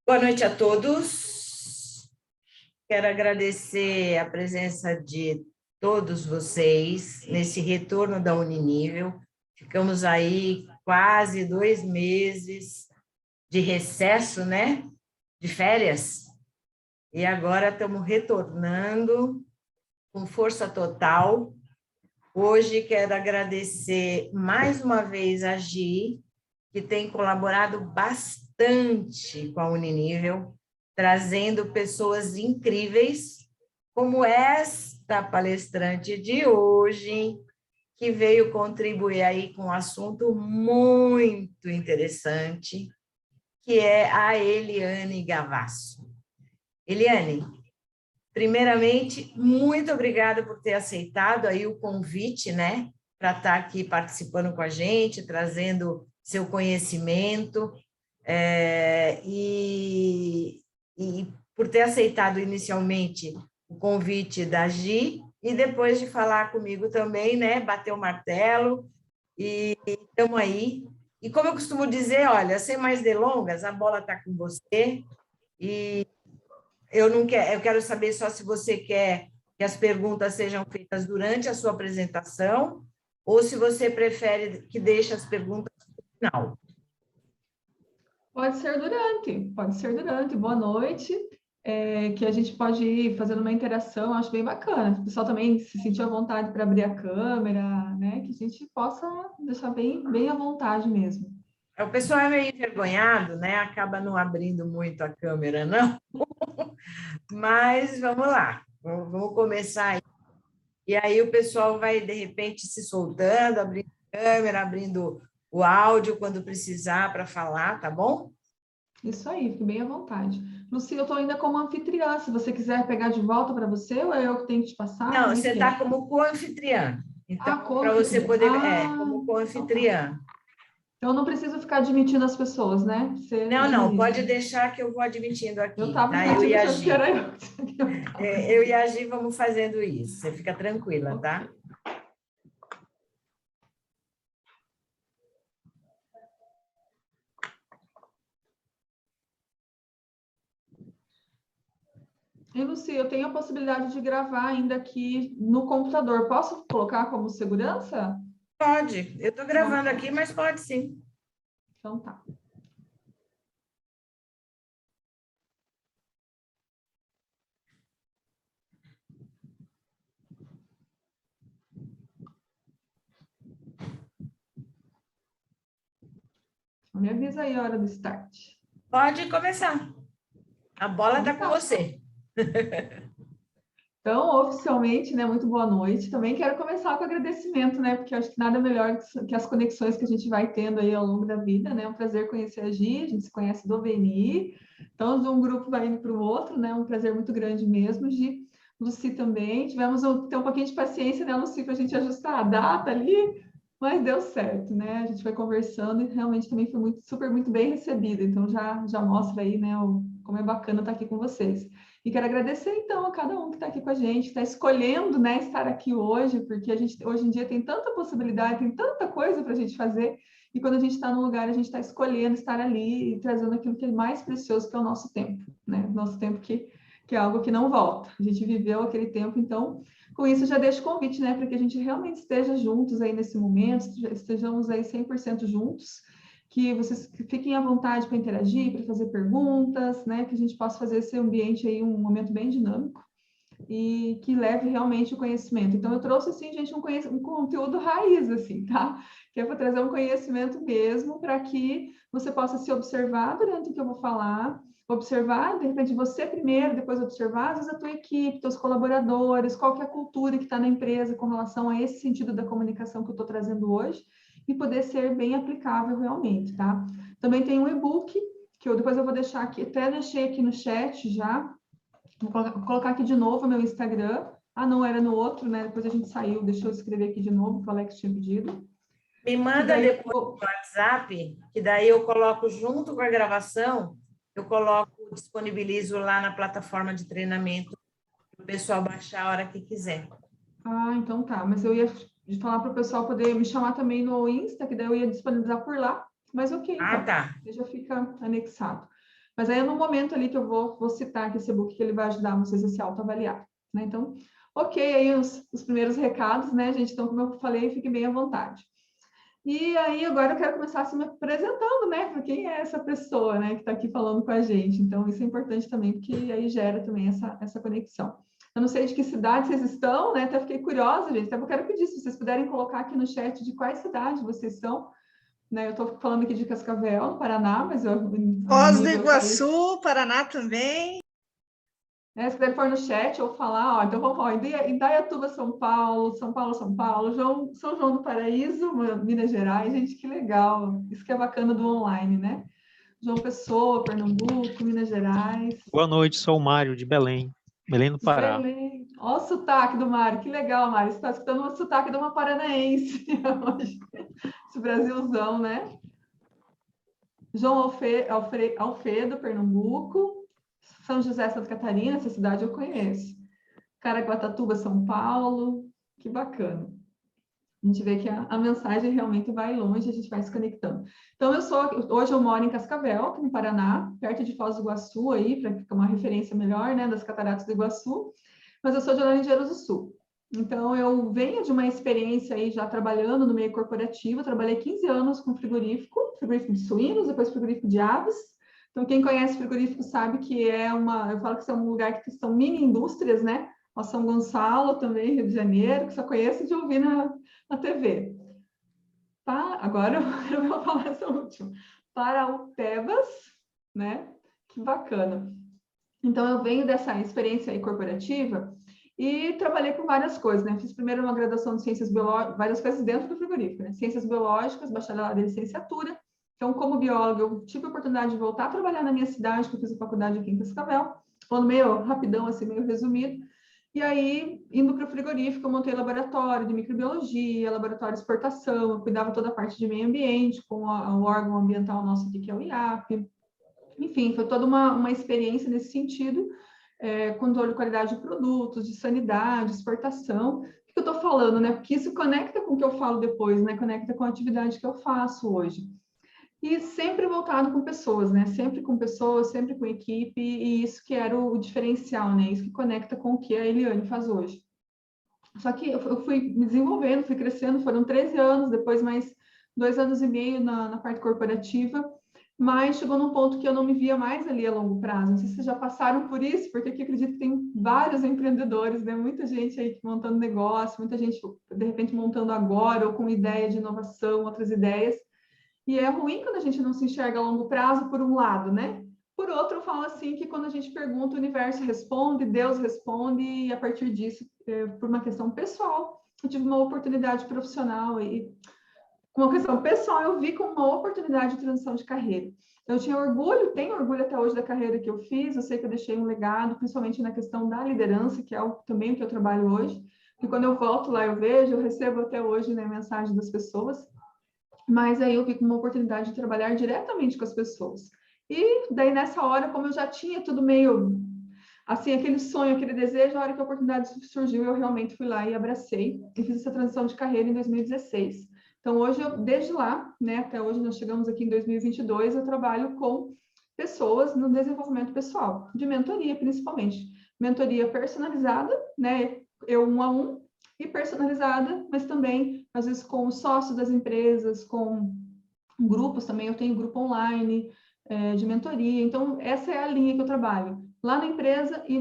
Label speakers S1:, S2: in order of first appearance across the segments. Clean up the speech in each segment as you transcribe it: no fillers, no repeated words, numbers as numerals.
S1: Boa noite a todos. Quero agradecer a presença de todos vocês nesse retorno da Uninível. Ficamos aí quase 2 meses de recesso, né? De férias. E agora estamos retornando com força total. Hoje quero agradecer mais uma vez a Gi, que tem colaborado bastante com a Uninível, trazendo pessoas incríveis, como esta palestrante de hoje, que veio contribuir aí com um assunto muito interessante, que é a Eliane Gavasso. Eliane, primeiramente, muito obrigada por ter aceitado aí o convite, né, para estar aqui participando com a gente, trazendo seu conhecimento, e por ter aceitado inicialmente o convite da Gi, e depois de falar comigo também, né, bater o martelo, e estamos aí. E como eu costumo dizer, olha, sem mais delongas, a bola está com você, e eu quero saber só se você quer que as perguntas sejam feitas durante a sua apresentação ou se você prefere que deixe as perguntas no final.
S2: Pode ser durante. Boa noite, que a gente pode ir fazendo uma interação, acho bem bacana. O pessoal também se sentir à vontade para abrir a câmera, né? Que a gente possa deixar bem à vontade mesmo.
S1: O pessoal é meio envergonhado, né? Acaba não abrindo muito a câmera, não. Mas vamos lá, vamos começar aí. E aí o pessoal vai, de repente, se soltando, abrindo a câmera, abrindo o áudio quando precisar para falar, tá bom?
S2: Isso aí, fique bem à vontade. Luci, eu estou ainda como anfitriã, se você quiser pegar de volta para você, ou é eu que tenho que te passar?
S1: Não,
S2: Como é
S1: você
S2: que é?
S1: está como co-anfitriã. Então, para você
S2: Co-anfitriã.
S1: poder, como
S2: Então tá.
S1: co-anfitriã.
S2: Então eu não preciso ficar admitindo as pessoas, né? Você
S1: Não,
S2: administra.
S1: pode deixar que eu vou admitindo
S2: Eu
S1: aqui,
S2: estava
S1: tá? Eu e a
S2: achando que
S1: Gi.
S2: era eu.
S1: Eu e a Gi vamos fazendo isso. Você fica tranquila, tá?
S2: E, Luci, eu tenho a possibilidade de gravar ainda aqui no computador. Posso colocar como segurança?
S1: Pode. Eu estou
S2: Então,
S1: gravando aqui, mas pode sim.
S2: então tá. Me avisa aí a hora do start.
S1: Pode começar. A bola está
S2: Então
S1: com
S2: tá.
S1: você.
S2: Então, oficialmente, né, muito boa noite. Também quero começar com agradecimento, né, porque eu acho que nada melhor que as conexões que a gente vai tendo aí ao longo da vida, né? É um prazer conhecer a Gi, a gente se conhece do VNI, então de um grupo vai indo para o outro, né? Um prazer muito grande mesmo, Gi. Luci também, tivemos ter um pouquinho de paciência, né, Luci, para a gente ajustar a data ali, mas deu certo, né? A gente foi conversando e realmente também foi muito bem recebida, então já mostra aí, né, como é bacana estar aqui com vocês. E quero agradecer, então, a cada um que está aqui com a gente, está escolhendo, né, estar aqui hoje, porque a gente, hoje em dia, tem tanta possibilidade, tem tanta coisa para a gente fazer, e quando a gente está num lugar, a gente está escolhendo estar ali e trazendo aquilo que é mais precioso, que é o nosso tempo, né? Nosso tempo que é algo que não volta. A gente viveu aquele tempo, então, com isso, já deixo o convite, né, para que a gente realmente esteja juntos aí nesse momento, estejamos aí 100% juntos, que vocês fiquem à vontade para interagir, para fazer perguntas, né? Que a gente possa fazer esse ambiente aí um momento bem dinâmico e que leve realmente o conhecimento. Então, eu trouxe, assim, gente, um conteúdo raiz, assim, tá? Que é para trazer um conhecimento mesmo, para que você possa se observar durante o que eu vou falar, observar, de repente, você primeiro, depois observar, às vezes, a tua equipe, teus colaboradores, qual que é a cultura que está na empresa com relação a esse sentido da comunicação que eu estou trazendo hoje, e poder ser bem aplicável realmente, tá? Também tem um e-book, que depois eu vou deixar aqui, até deixei aqui no chat já, vou colocar aqui de novo o meu Instagram. Ah, não, era no outro, né? Depois a gente saiu, deixa eu escrever aqui de novo, que o Alex tinha pedido.
S1: Me manda depois no WhatsApp, que daí eu coloco junto com a gravação, eu coloco, disponibilizo lá na plataforma de treinamento para o pessoal baixar a hora que quiser.
S2: Ah, então tá. Mas eu ia falar para o pessoal poder me chamar também no Insta, que daí eu ia disponibilizar por lá. Mas ok,
S1: Ah,
S2: então.
S1: tá.
S2: Já fica anexado. Mas aí é no momento ali que eu vou citar aqui esse e-book que ele vai ajudar vocês a se autoavaliar, né? Então, ok, aí os primeiros recados, né, gente? Então, como eu falei, fiquem bem à vontade. E aí, agora eu quero começar assim, me apresentando, né? Para quem é essa pessoa, né, que está aqui falando com a gente. Então, isso é importante também, porque aí gera também essa conexão. Eu não sei de que cidade vocês estão, né? Até fiquei curiosa, gente. Até eu quero pedir, se vocês puderem colocar aqui no chat de quais cidades vocês são, né? Eu estou falando aqui de Cascavel, no Paraná, mas a
S3: Foz do
S2: nível país.
S3: Iguaçu, Paraná também.
S2: Se puder pôr no chat ou falar, ó, então vamos falar, Indaiatuba, São Paulo, São Paulo, São João do Paraíso, Minas Gerais, gente, que legal, isso que é bacana do online, né? João Pessoa, Pernambuco, Minas Gerais.
S4: Boa noite, sou o Mário de Belém, Belém do Pará.
S2: Belém. Olha o sotaque do Mário, que legal, Mário, você está escutando o sotaque de uma paranaense hoje, esse Brasilzão, né? João Alfredo, Pernambuco, São José, Santa Catarina, essa cidade eu conheço. Caraguatatuba, São Paulo, que bacana. A gente vê que a mensagem realmente vai longe, a gente vai se conectando. Então, hoje eu moro em Cascavel, aqui no Paraná, perto de Foz do Iguaçu, aí, para ficar uma referência melhor, né, das Cataratas do Iguaçu, mas eu sou de Laranjeiras do Sul. Então, eu venho de uma experiência aí já trabalhando no meio corporativo, trabalhei 15 anos com frigorífico de suínos, depois frigorífico de aves. Então, quem conhece frigorífico sabe que eu falo que é um lugar que são mini indústrias, né? Ó, São Gonçalo também, Rio de Janeiro, que só conheço de ouvir na TV. Tá? Agora eu vou falar essa última. Paraupebas, né? Que bacana. Então, eu venho dessa experiência aí corporativa e trabalhei com várias coisas, né? Fiz primeiro uma graduação de ciências biológicas, várias coisas dentro do frigorífico, né? Ciências biológicas, bacharelado e licenciatura. Então, como bióloga, eu tive a oportunidade de voltar a trabalhar na minha cidade, que eu fiz a faculdade aqui em Cascavel, falando meio rapidão, assim, meio resumido. E aí, indo para o frigorífico, eu montei laboratório de microbiologia, laboratório de exportação, eu cuidava toda a parte de meio ambiente, com o órgão ambiental nosso aqui, que é o IAP. Enfim, foi toda uma experiência nesse sentido, controle de qualidade de produtos, de sanidade, exportação. O que eu estou falando, né? Porque isso conecta com o que eu falo depois, né? Conecta com a atividade que eu faço hoje. E sempre voltado com pessoas, né? Sempre com pessoas, sempre com equipe, e isso que era o diferencial, né? Isso que conecta com o que a Eliane faz hoje. Só que eu fui me desenvolvendo, fui crescendo, foram 13 anos, depois mais 2 anos e meio na parte corporativa, mas chegou num ponto que eu não me via mais ali a longo prazo. Não sei se vocês já passaram por isso, porque aqui acredito que tem vários empreendedores, né? Muita gente aí montando negócio, muita gente, de repente, montando agora, ou com ideia de inovação, outras ideias. E é ruim quando a gente não se enxerga a longo prazo, por um lado, né? Por outro, eu falo assim que quando a gente pergunta, o universo responde, Deus responde, e a partir disso, por uma questão pessoal, eu tive uma oportunidade profissional e com uma questão pessoal, eu vi como uma oportunidade de transição de carreira. Eu tinha orgulho, tenho orgulho até hoje da carreira que eu fiz, eu sei que eu deixei um legado, principalmente na questão da liderança, que é também o que eu trabalho hoje, porque quando eu volto lá, eu vejo, eu recebo até hoje, né, mensagem das pessoas, mas aí eu vi como uma oportunidade de trabalhar diretamente com as pessoas. E daí, nessa hora, como eu já tinha tudo meio, assim, aquele sonho, aquele desejo, a hora que a oportunidade surgiu, eu realmente fui lá e abracei, e fiz essa transição de carreira em 2016. Então, hoje, desde lá, né, até hoje, nós chegamos aqui em 2022, eu trabalho com pessoas no desenvolvimento pessoal, de mentoria, principalmente. Mentoria personalizada, né, eu 1 a 1, e personalizada, mas também, às vezes, com os sócios das empresas, com grupos também, eu tenho grupo online de mentoria, então essa é a linha que eu trabalho, lá na empresa e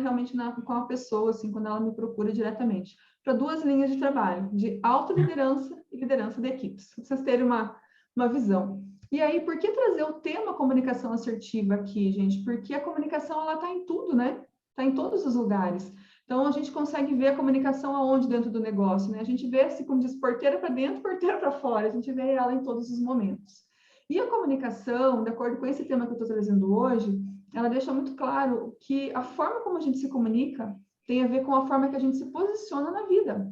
S2: realmente com a pessoa, assim, quando ela me procura diretamente, para 2 linhas de trabalho, de autoliderança e liderança de equipes, para vocês terem uma visão. E aí, por que trazer o tema comunicação assertiva aqui, gente? Porque a comunicação, ela está em tudo, né? Está em todos os lugares. Então, a gente consegue ver a comunicação aonde dentro do negócio, né? A gente vê, assim, como diz, porteira para dentro, porteira para fora. A gente vê ela em todos os momentos. E a comunicação, de acordo com esse tema que eu estou trazendo hoje, ela deixa muito claro que a forma como a gente se comunica tem a ver com a forma que a gente se posiciona na vida.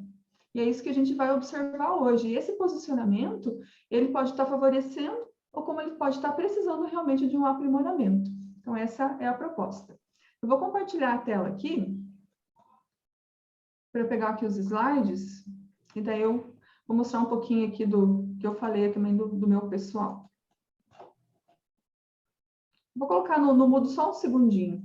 S2: E é isso que a gente vai observar hoje. E esse posicionamento, ele pode estar favorecendo ou como ele pode estar precisando realmente de um aprimoramento. Então, essa é a proposta. Eu vou compartilhar a tela aqui, para eu pegar aqui os slides, e daí eu vou mostrar um pouquinho aqui do que eu falei também do meu pessoal. Vou colocar no mudo só um segundinho.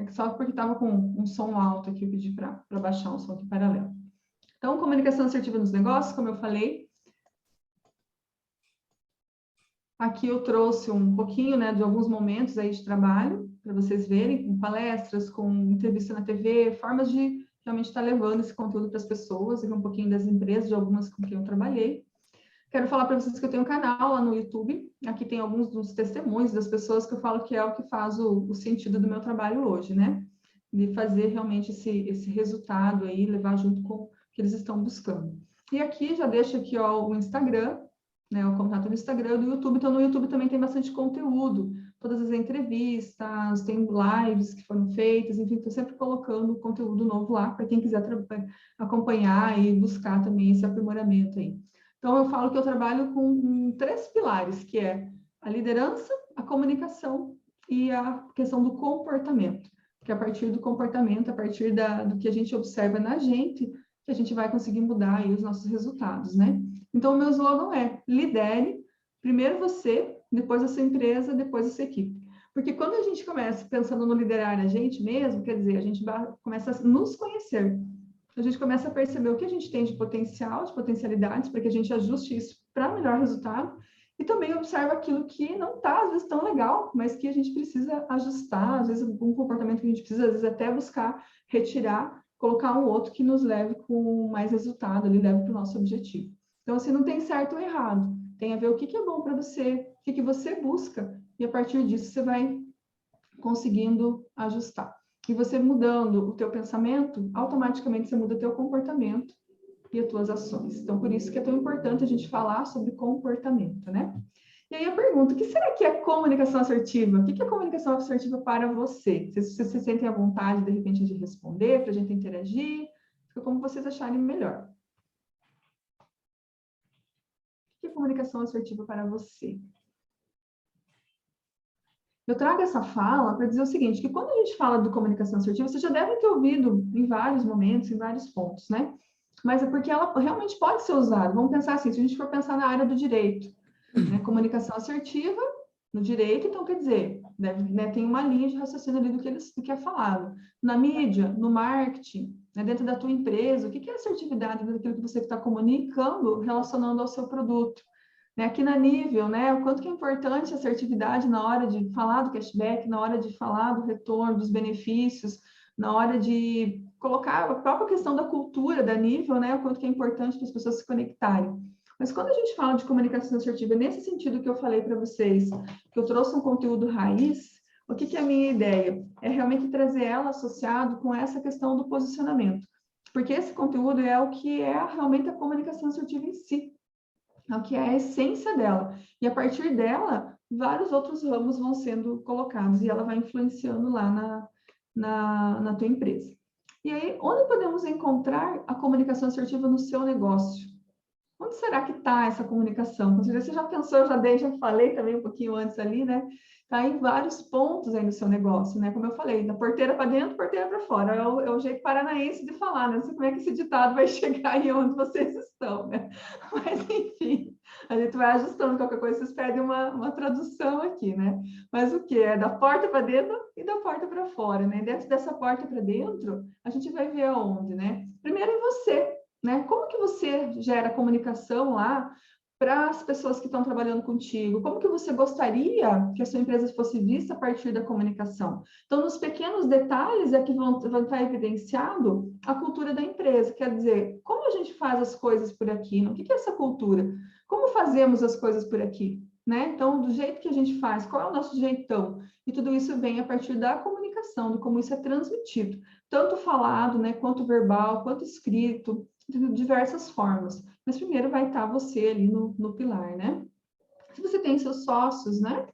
S2: É que só porque estava com um som alto aqui, eu pedi para baixar um som aqui paralelo. Então, comunicação assertiva nos negócios, como eu falei. Aqui eu trouxe um pouquinho, né, de alguns momentos aí de trabalho, para vocês verem, com palestras, com entrevista na TV, formas de realmente estar levando esse conteúdo para as pessoas, e um pouquinho das empresas, de algumas com quem eu trabalhei. Quero falar para vocês que eu tenho um canal lá no YouTube. Aqui tem alguns dos testemunhos das pessoas que eu falo que é o que faz o sentido do meu trabalho hoje, né? De fazer realmente esse resultado aí, levar junto com o que eles estão buscando. E aqui, já deixo aqui ó, o Instagram, né? O contato no Instagram, do YouTube. Então, no YouTube também tem bastante conteúdo. Todas as entrevistas, tem lives que foram feitas, enfim, estou sempre colocando conteúdo novo lá para quem quiser acompanhar e buscar também esse aprimoramento aí. Então, eu falo que eu trabalho com 3 pilares, que é a liderança, a comunicação e a questão do comportamento. Porque a partir do comportamento, a partir do que a gente observa na gente, que a gente vai conseguir mudar aí os nossos resultados, né? Então, o meu slogan é: lidere, primeiro você, depois a sua empresa, depois a sua equipe. Porque quando a gente começa pensando no liderar a gente mesmo, quer dizer, a gente começa a nos conhecer. A gente começa a perceber o que a gente tem de potencial, de potencialidades, para que a gente ajuste isso para melhor resultado, e também observa aquilo que não está, às vezes, tão legal, mas que a gente precisa ajustar, às vezes, um comportamento que a gente precisa, às vezes, até buscar retirar, colocar um outro que nos leve com mais resultado, ele leve para o nosso objetivo. Então, assim, não tem certo ou errado, tem a ver o que é bom para você, o que você busca, e a partir disso você vai conseguindo ajustar. E você mudando o teu pensamento, automaticamente você muda o teu comportamento e as tuas ações. Então, por isso que é tão importante a gente falar sobre comportamento, né? E aí eu pergunto, o que será que é comunicação assertiva? O que é comunicação assertiva para você? Vocês se sentem à vontade, de repente, de responder, para a gente interagir? Fica como vocês acharem melhor. O que é comunicação assertiva para você? Eu trago essa fala para dizer o seguinte, que quando a gente fala de comunicação assertiva, você já deve ter ouvido em vários momentos, em vários pontos, né? Mas é porque ela realmente pode ser usada. Vamos pensar assim, se a gente for pensar na área do direito, né? Comunicação assertiva no direito, então quer dizer, tem uma linha de raciocínio ali do que é falado. Na mídia, no marketing, né? Dentro da tua empresa, o que é assertividade daquilo que você está comunicando, relacionando ao seu produto? Aqui na Nível, né, o quanto que é importante a assertividade na hora de falar do cashback, na hora de falar do retorno, dos benefícios, na hora de colocar a própria questão da cultura da Nível, né, o quanto que é importante para as pessoas se conectarem. Mas quando a gente fala de comunicação assertiva, nesse sentido que eu falei para vocês, que eu trouxe um conteúdo raiz, o que é a minha ideia? É realmente trazer ela associado com essa questão do posicionamento. Porque esse conteúdo é o que é realmente a comunicação assertiva em si. É o que é a essência dela. E a partir dela, vários outros ramos vão sendo colocados e ela vai influenciando lá na tua empresa. E aí, onde podemos encontrar a comunicação assertiva no seu negócio? Onde será que está essa comunicação? Você já pensou, já falei também um pouquinho antes ali, né? Está em vários pontos aí no seu negócio, né? Como eu falei, da porteira para dentro, porteira para fora. É o jeito paranaense de falar, né? Não sei como é que esse ditado vai chegar aí onde vocês estão, né? Mas, enfim, a gente vai ajustando. Qualquer coisa, vocês pedem uma tradução aqui, né? Mas o que? É da porta para dentro e da porta para fora, né? Dentro dessa porta para dentro, a gente vai ver aonde, né? Primeiro em você, né? Como que você gera comunicação lá para as pessoas que estão trabalhando contigo? Como que você gostaria que a sua empresa fosse vista a partir da comunicação? Então, nos pequenos detalhes é que vão estar evidenciado a cultura da empresa. Quer dizer, como a gente faz as coisas por aqui? O que é essa cultura? Como fazemos as coisas por aqui? Né? Então, do jeito que a gente faz, qual é o nosso jeitão? E tudo isso vem a partir da comunicação, de como isso é transmitido. Tanto falado, né, quanto verbal, quanto escrito, de diversas formas. Mas primeiro vai estar você ali no pilar, né? Se você tem seus sócios, né?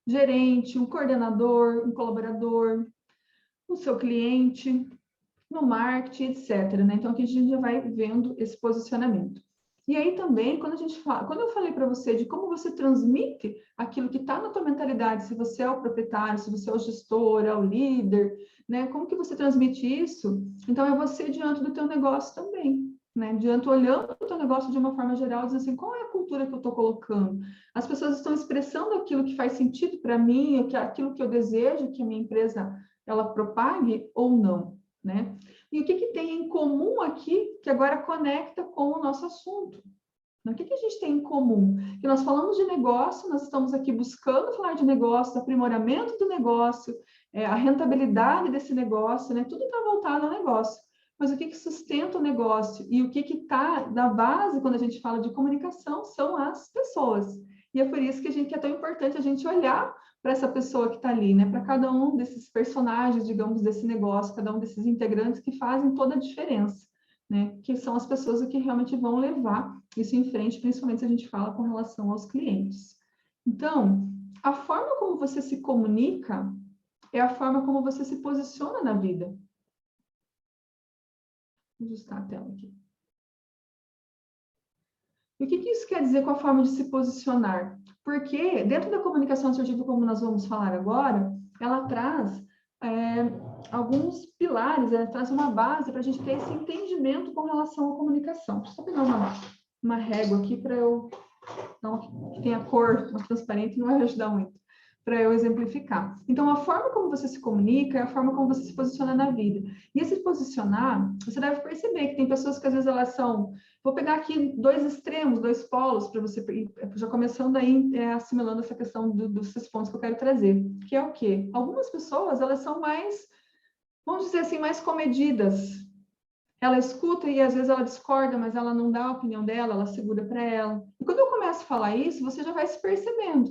S2: Gerente, um coordenador, um colaborador, o seu cliente, no marketing, etc. Né? Então, aqui a gente já vai vendo esse posicionamento. E aí também, quando eu falei para você de como você transmite aquilo que está na tua mentalidade, se você é o proprietário, se você é o gestor, é o líder, né? Como que você transmite isso? Então, é você diante do teu negócio também, né? Diante, olhando o teu negócio de uma forma geral, dizendo assim, qual é a cultura que eu estou colocando? As pessoas estão expressando aquilo que faz sentido para mim, aquilo que eu desejo que a minha empresa ela propague ou não, né? E o que tem em comum aqui que agora conecta com o nosso assunto? O que a gente tem em comum? Que nós falamos de negócio, nós estamos aqui buscando falar de negócio, do aprimoramento do negócio, a rentabilidade desse negócio, né? Tudo está voltado ao negócio. Mas o que sustenta o negócio e o que está na base quando a gente fala de comunicação são as pessoas. E é por isso que é tão importante a gente olhar para essa pessoa que está ali, né? Para cada um desses personagens, digamos, desse negócio, cada um desses integrantes que fazem toda a diferença, né? Que são as pessoas que realmente vão levar isso em frente, principalmente se a gente fala com relação aos clientes. Então, a forma como você se comunica é a forma como você se posiciona na vida. Vou ajustar a tela aqui. E o que isso quer dizer com a forma de se posicionar? Porque dentro da comunicação assertiva, como nós vamos falar agora, ela traz alguns pilares, ela traz uma base para a gente ter esse entendimento com relação à comunicação. Deixa eu só pegar uma régua aqui para eu... Então, que tem a cor mais transparente, não vai ajudar muito, para eu exemplificar. Então, a forma como você se comunica é a forma como você se posiciona na vida. E esse posicionar, você deve perceber que tem pessoas que às vezes elas são... Vou pegar aqui dois extremos, dois polos, para você já começando aí assimilando essa questão desses pontos que eu quero trazer. Que é o quê? Algumas pessoas, elas são mais, vamos dizer assim, mais comedidas. Ela escuta e às vezes ela discorda, mas ela não dá a opinião dela, ela segura para ela. E quando eu começo a falar isso, você já vai se percebendo.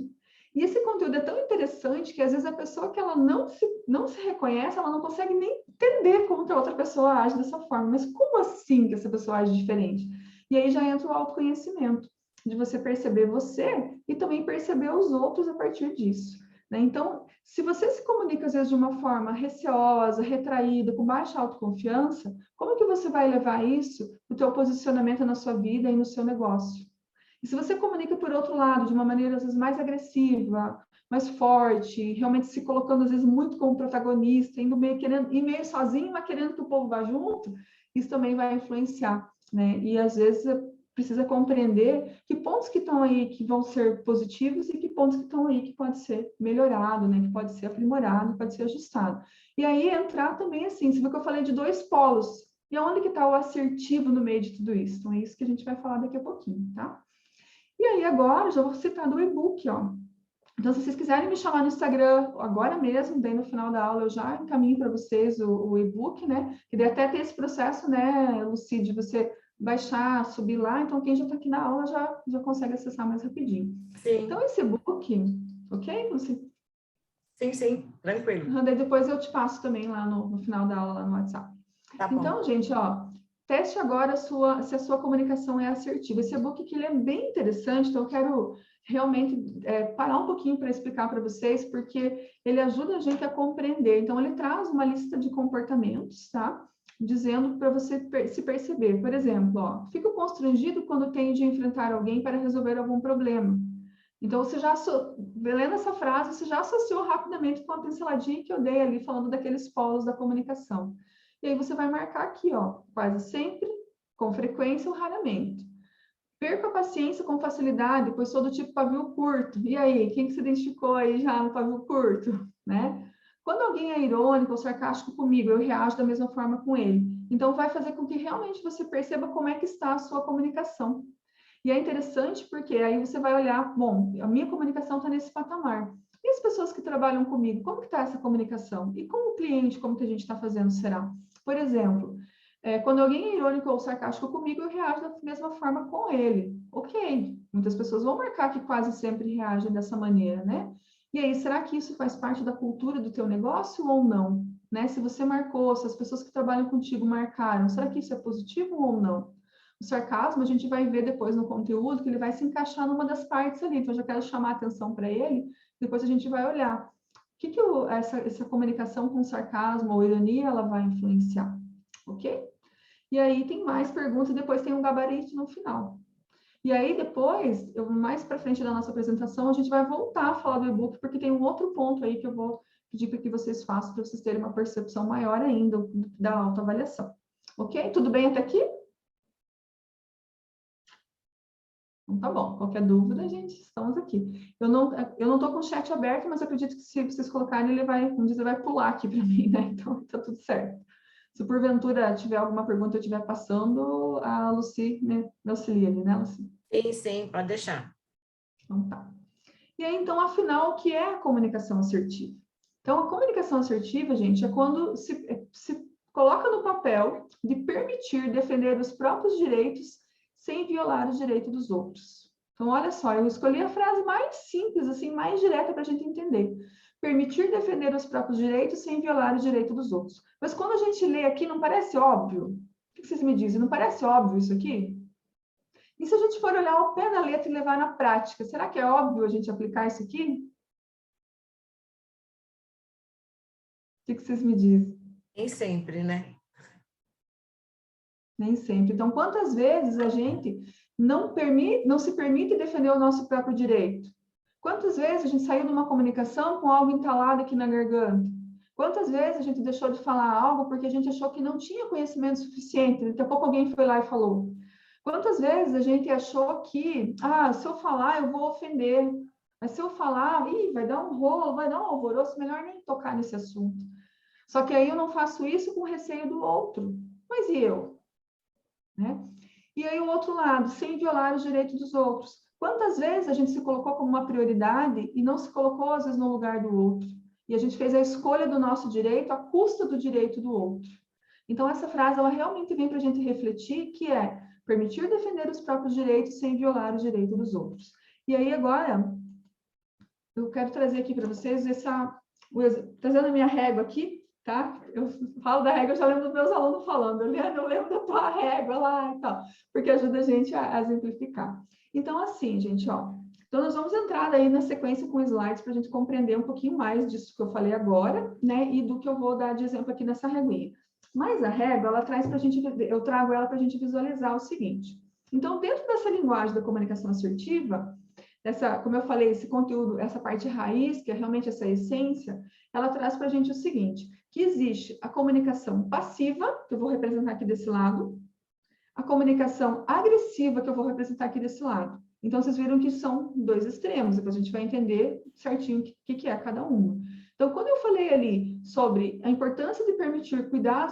S2: E esse conteúdo é tão interessante que às vezes a pessoa que ela não se reconhece, ela não consegue nem entender como que a outra pessoa age dessa forma. Mas como assim que essa pessoa age diferente? E aí já entra o autoconhecimento, de você perceber você e também perceber os outros a partir disso. Então, se você se comunica, às vezes, de uma forma receosa, retraída, com baixa autoconfiança, como que você vai levar isso no teu posicionamento na sua vida e no seu negócio? E se você comunica, por outro lado, de uma maneira, às vezes, mais agressiva, mais forte, realmente se colocando, às vezes, muito como protagonista, indo meio sozinho, mas querendo que o povo vá junto, isso também vai influenciar, né? E, às vezes, precisa compreender que pontos que estão aí que vão ser positivos e que pontos que estão aí que pode ser melhorado, né? Que pode ser aprimorado, pode ser ajustado. E aí entrar também assim, você viu que eu falei de dois polos. E onde que está o assertivo no meio de tudo isso? Então é isso que a gente vai falar daqui a pouquinho, tá? E aí agora já vou citar do e-book, ó. Então, se vocês quiserem me chamar no Instagram agora mesmo, bem no final da aula, eu já encaminho para vocês o e-book, né? Que daí até ter esse processo, né, Lucide, de você baixar, subir lá. Então, quem já está aqui na aula já consegue acessar mais rapidinho.
S1: Sim.
S2: Então, esse e-book, ok, Lucide?
S1: Sim, tranquilo.
S2: Daí depois eu te passo também lá no final da aula, lá no WhatsApp.
S1: Tá bom.
S2: Então, gente, ó, teste agora se a sua comunicação é assertiva. Esse e-book que ele é bem interessante, então eu quero realmente parar um pouquinho para explicar para vocês, porque ele ajuda a gente a compreender. Então, ele traz uma lista de comportamentos, tá? Dizendo para você se perceber. Por exemplo, ó, fico constrangido quando tenho de enfrentar alguém para resolver algum problema. Então, você já, lendo essa frase, você já associou rapidamente com a pinceladinha que eu dei ali, falando daqueles polos da comunicação. E aí você vai marcar aqui, ó, quase sempre, com frequência ou raramente. Perco a paciência com facilidade, pois sou do tipo pavio curto. E aí, quem que se identificou aí já no pavio curto, né? Quando alguém é irônico ou sarcástico comigo, eu reajo da mesma forma com ele. Então, vai fazer com que realmente você perceba como é que está a sua comunicação. E é interessante porque aí você vai olhar, bom, a minha comunicação está nesse patamar. E as pessoas que trabalham comigo, como que está essa comunicação? E com o cliente, como que a gente está fazendo, será? Por exemplo, quando alguém é irônico ou sarcástico comigo, eu reajo da mesma forma com ele. Ok, muitas pessoas vão marcar que quase sempre reagem dessa maneira, né? E aí, será que isso faz parte da cultura do teu negócio ou não? Né? Se você marcou, se as pessoas que trabalham contigo marcaram, será que isso é positivo ou não? O sarcasmo, a gente vai ver depois no conteúdo que ele vai se encaixar numa das partes ali. Então, eu já quero chamar a atenção para ele, depois a gente vai olhar. O que essa comunicação com sarcasmo ou ironia ela vai influenciar? Ok? E aí tem mais perguntas, depois tem um gabarito no final. E aí, depois, mais para frente da nossa apresentação, a gente vai voltar a falar do e-book, porque tem um outro ponto aí que eu vou pedir para que vocês façam, para vocês terem uma percepção maior ainda da autoavaliação. Ok? Tudo bem até aqui? Então, tá bom. Qualquer dúvida, gente, estamos aqui. Eu não estou com o chat aberto, mas eu acredito que se vocês colocarem, ele vai pular aqui para mim, né? Então, tá tudo certo. Se porventura tiver alguma pergunta eu estiver passando, a Lucy me auxilia ali, né, Lucy?
S1: Sim, pode deixar.
S2: Então, tá. E aí, então, afinal, o que é a comunicação assertiva? Então, a comunicação assertiva, gente, é quando se coloca no papel de permitir defender os próprios direitos sem violar os direitos dos outros. Então, olha só, eu escolhi a frase mais simples, assim, mais direta para a gente entender. Permitir defender os próprios direitos sem violar o direito dos outros. Mas quando a gente lê aqui, não parece óbvio? O que vocês me dizem? Não parece óbvio isso aqui? E se a gente for olhar ao pé da letra e levar na prática, será que é óbvio a gente aplicar isso aqui? O que vocês me dizem?
S1: Nem sempre, né?
S2: Nem sempre. Então, quantas vezes a gente não se permite defender o nosso próprio direito? Quantas vezes a gente saiu de uma comunicação com algo entalado aqui na garganta? Quantas vezes a gente deixou de falar algo porque a gente achou que não tinha conhecimento suficiente? Daqui a pouco alguém foi lá e falou. Quantas vezes a gente achou que, se eu falar, eu vou ofender. Mas se eu falar, vai dar um rolo, vai dar um alvoroço, melhor nem tocar nesse assunto. Só que aí eu não faço isso com receio do outro. Mas e eu? Né? E aí o outro lado, sem violar os direitos dos outros. Quantas vezes a gente se colocou como uma prioridade e não se colocou, às vezes, no lugar do outro? E a gente fez a escolha do nosso direito à custa do direito do outro. Então, essa frase, ela realmente vem para a gente refletir, que é permitir defender os próprios direitos sem violar o direito dos outros. E aí, agora, eu quero trazer aqui para vocês trazendo a minha régua aqui, tá? Eu falo da régua, eu já lembro dos meus alunos falando, eu lembro da tua régua lá e tal, porque ajuda a gente a exemplificar. Então, assim, gente, ó, então nós vamos entrar aí na sequência com slides para a gente compreender um pouquinho mais disso que eu falei agora, né, e do que eu vou dar de exemplo aqui nessa reguinha. Mas a régua, ela traz para a gente, eu trago ela para a gente visualizar o seguinte. Então, dentro dessa linguagem da comunicação assertiva, como eu falei, esse conteúdo, essa parte raiz, que é realmente essa essência, ela traz para a gente o seguinte, que existe a comunicação passiva, que eu vou representar aqui desse lado, a comunicação agressiva, que eu vou representar aqui desse lado. Então, vocês viram que são dois extremos, depois a gente vai entender certinho o que é cada uma. Então, quando eu falei ali sobre a importância de permitir cuidar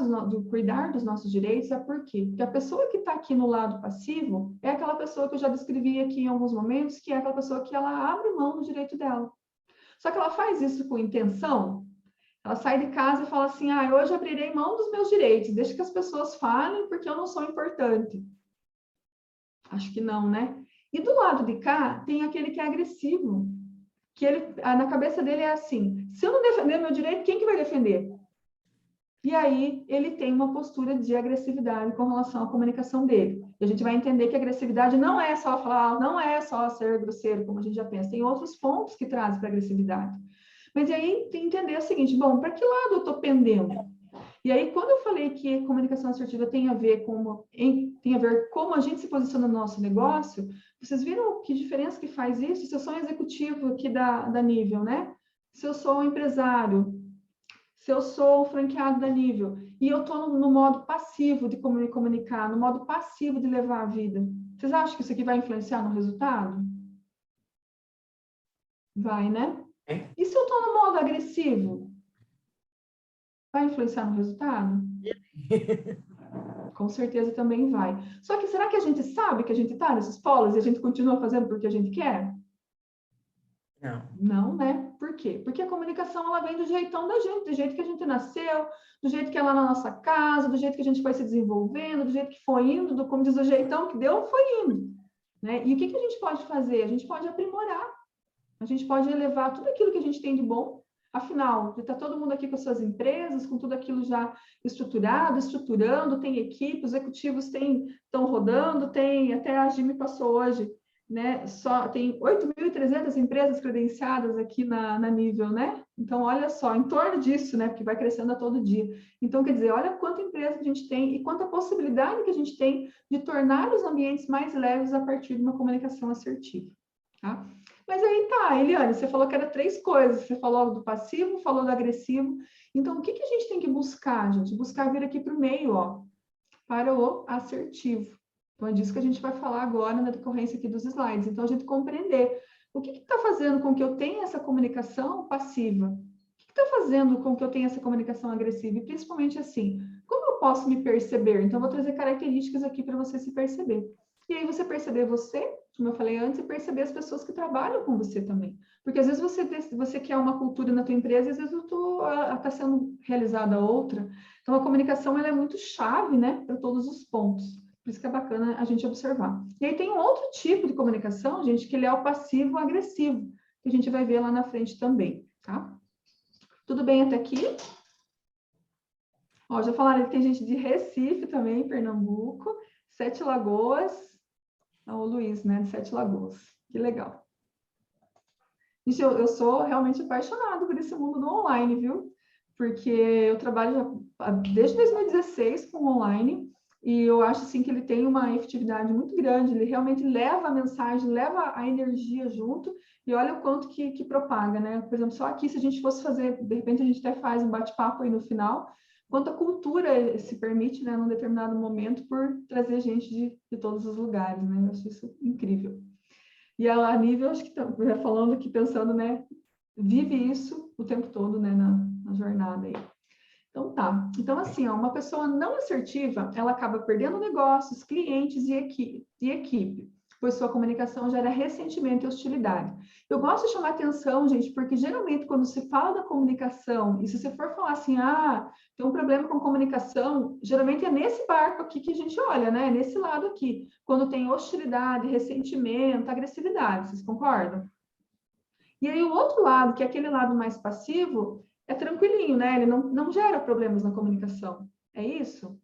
S2: dos nossos direitos, é por quê? Porque a pessoa que está aqui no lado passivo é aquela pessoa que eu já descrevi aqui em alguns momentos, que é aquela pessoa que ela abre mão do direito dela. Só que ela faz isso com intenção. Ela sai de casa e fala assim, hoje eu abrirei mão dos meus direitos, deixa que as pessoas falem porque eu não sou importante. Acho que não, né? E do lado de cá, tem aquele que é agressivo, que na cabeça dele é assim, se eu não defender meu direito, quem que vai defender? E aí, ele tem uma postura de agressividade com relação à comunicação dele. E a gente vai entender que a agressividade não é só falar, não é só ser grosseiro, como a gente já pensa, tem outros pontos que trazem para a agressividade. Mas aí, tem que entender o seguinte, bom, para que lado eu estou pendendo? E aí, quando eu falei que a comunicação assertiva tem a ver como a gente se posiciona no nosso negócio, vocês viram que diferença que faz isso? Se eu sou um executivo aqui da Nível, né? Se eu sou um empresário, se eu sou um franqueado da Nível, e eu estou no modo passivo de me comunicar, no modo passivo de levar a vida, vocês acham que isso aqui vai influenciar no resultado? Vai, né? E se eu estou no modo agressivo? Vai influenciar no resultado? Com certeza também vai. Só que será que a gente sabe que a gente está nesses polos e a gente continua fazendo porque a gente quer?
S1: Não.
S2: Não, né? Por quê? Porque a comunicação, ela vem do jeitão da gente, do jeito que a gente nasceu, do jeito que é lá na nossa casa, do jeito que a gente foi se desenvolvendo, do jeito que foi indo, como diz o jeitão que deu, foi indo. Né? E o que a gente pode fazer? A gente pode aprimorar. A gente pode elevar tudo aquilo que a gente tem de bom. Afinal, está todo mundo aqui com suas empresas, com tudo aquilo já estruturando, tem equipe, os executivos estão rodando, até a Gi me passou hoje, né? Tem 8.300 empresas credenciadas aqui na Nível, né? Então, olha só, em torno disso, né? Porque vai crescendo a todo dia. Então, quer dizer, olha quanta empresa que a gente tem e quanta possibilidade que a gente tem de tornar os ambientes mais leves a partir de uma comunicação assertiva, tá? Mas aí tá, Eliane, você falou que era 3 coisas. Você falou do passivo, falou do agressivo. Então, o que a gente tem que buscar, gente? Buscar vir aqui para o meio, ó, para o assertivo. Então, é disso que a gente vai falar agora na decorrência aqui dos slides. Então, a gente compreender o que está fazendo com que eu tenha essa comunicação passiva? O que está fazendo com que eu tenha essa comunicação agressiva? E principalmente assim, como eu posso me perceber? Então, eu vou trazer características aqui para você se perceber. E aí você perceber você, como eu falei antes, e perceber as pessoas que trabalham com você também. Porque às vezes você quer uma cultura na tua empresa e às vezes está sendo realizada outra. Então, a comunicação ela é muito chave, né, para todos os pontos. Por isso que é bacana a gente observar. E aí tem um outro tipo de comunicação, gente, que ele é o passivo-agressivo, que a gente vai ver lá na frente também, tá? Tudo bem até aqui? Ó, já falaram que tem gente de Recife também, Pernambuco, Sete Lagoas, o Luiz, né, de Sete Lagoas. Que legal. Gente, eu sou realmente apaixonada por esse mundo do online, viu? Porque eu trabalho desde 2016 com online, e eu acho assim que ele tem uma efetividade muito grande, ele realmente leva a mensagem, leva a energia junto, e olha o quanto que propaga, né? Por exemplo, só aqui, se a gente fosse fazer, de repente a gente até faz um bate-papo aí no final, quanto a cultura se permite, né, num determinado momento, por trazer gente de todos os lugares, né? Eu acho isso incrível. E a nível, acho que já falando aqui, pensando, né, vive isso o tempo todo, né, na jornada aí. Então, tá. Então, assim, ó, uma pessoa não assertiva, ela acaba perdendo negócios, clientes e equipe, pois sua comunicação gera ressentimento e hostilidade. Eu gosto de chamar atenção, gente, porque geralmente quando se fala da comunicação, e se você for falar assim, tem um problema com comunicação, geralmente é nesse barco aqui que a gente olha, né? Nesse lado aqui, quando tem hostilidade, ressentimento, agressividade, vocês concordam? E aí o outro lado, que é aquele lado mais passivo, é tranquilinho, né? Ele não gera problemas na comunicação. É isso?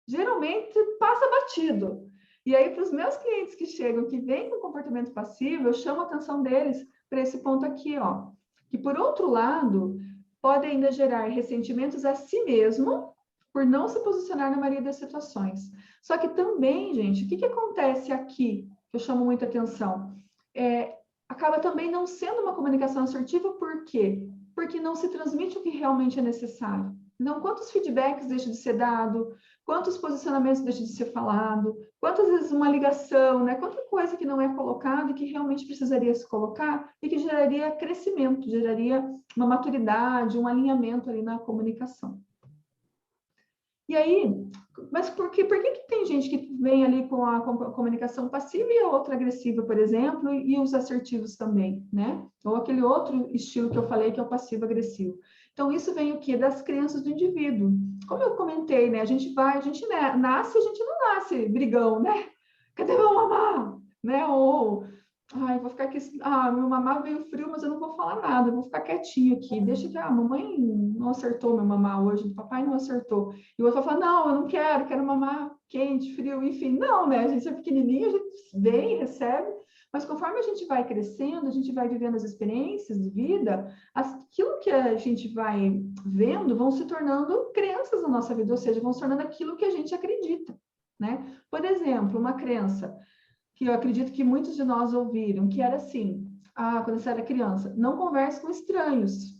S2: Geralmente passa batido. E aí, para os meus clientes que chegam, que vêm com comportamento passivo, eu chamo a atenção deles para esse ponto aqui, ó. Que, por outro lado, pode ainda gerar ressentimentos a si mesmo por não se posicionar na maioria das situações. Só que também, gente, o que acontece aqui, que eu chamo muita atenção? Acaba também não sendo uma comunicação assertiva, por quê? Porque não se transmite o que realmente é necessário. Então, quantos feedbacks deixam de ser dado, quantos posicionamentos deixam de ser falado, quantas vezes uma ligação, né? Quanta coisa que não é colocada e que realmente precisaria se colocar e que geraria crescimento, geraria uma maturidade, um alinhamento ali na comunicação. E aí, mas por que tem gente que vem ali com a comunicação passiva e a outra agressiva, por exemplo, e os assertivos também, né? Ou aquele outro estilo que eu falei, que é o passivo-agressivo. Então, isso vem o quê? Das crenças do indivíduo. Como eu comentei, né? A gente nasce, a gente não nasce brigão, né? Cadê meu mamá? Né? Ou, vou ficar aqui, meu mamá veio frio, mas eu não vou falar nada, eu vou ficar quietinho aqui. Deixa que, mamãe não acertou meu mamá hoje, papai não acertou. E o outro vai falar, não, eu não quero mamar quente, frio, enfim. Não, né? A gente é pequenininho, a gente vem, recebe, mas conforme a gente vai crescendo, a gente vai vivendo as experiências de vida, aquilo que a gente vai vendo vão se tornando crenças na nossa vida, ou seja, vão se tornando aquilo que a gente acredita, né? Por exemplo, uma crença que eu acredito que muitos de nós ouviram, que era assim, quando você era criança, não converse com estranhos.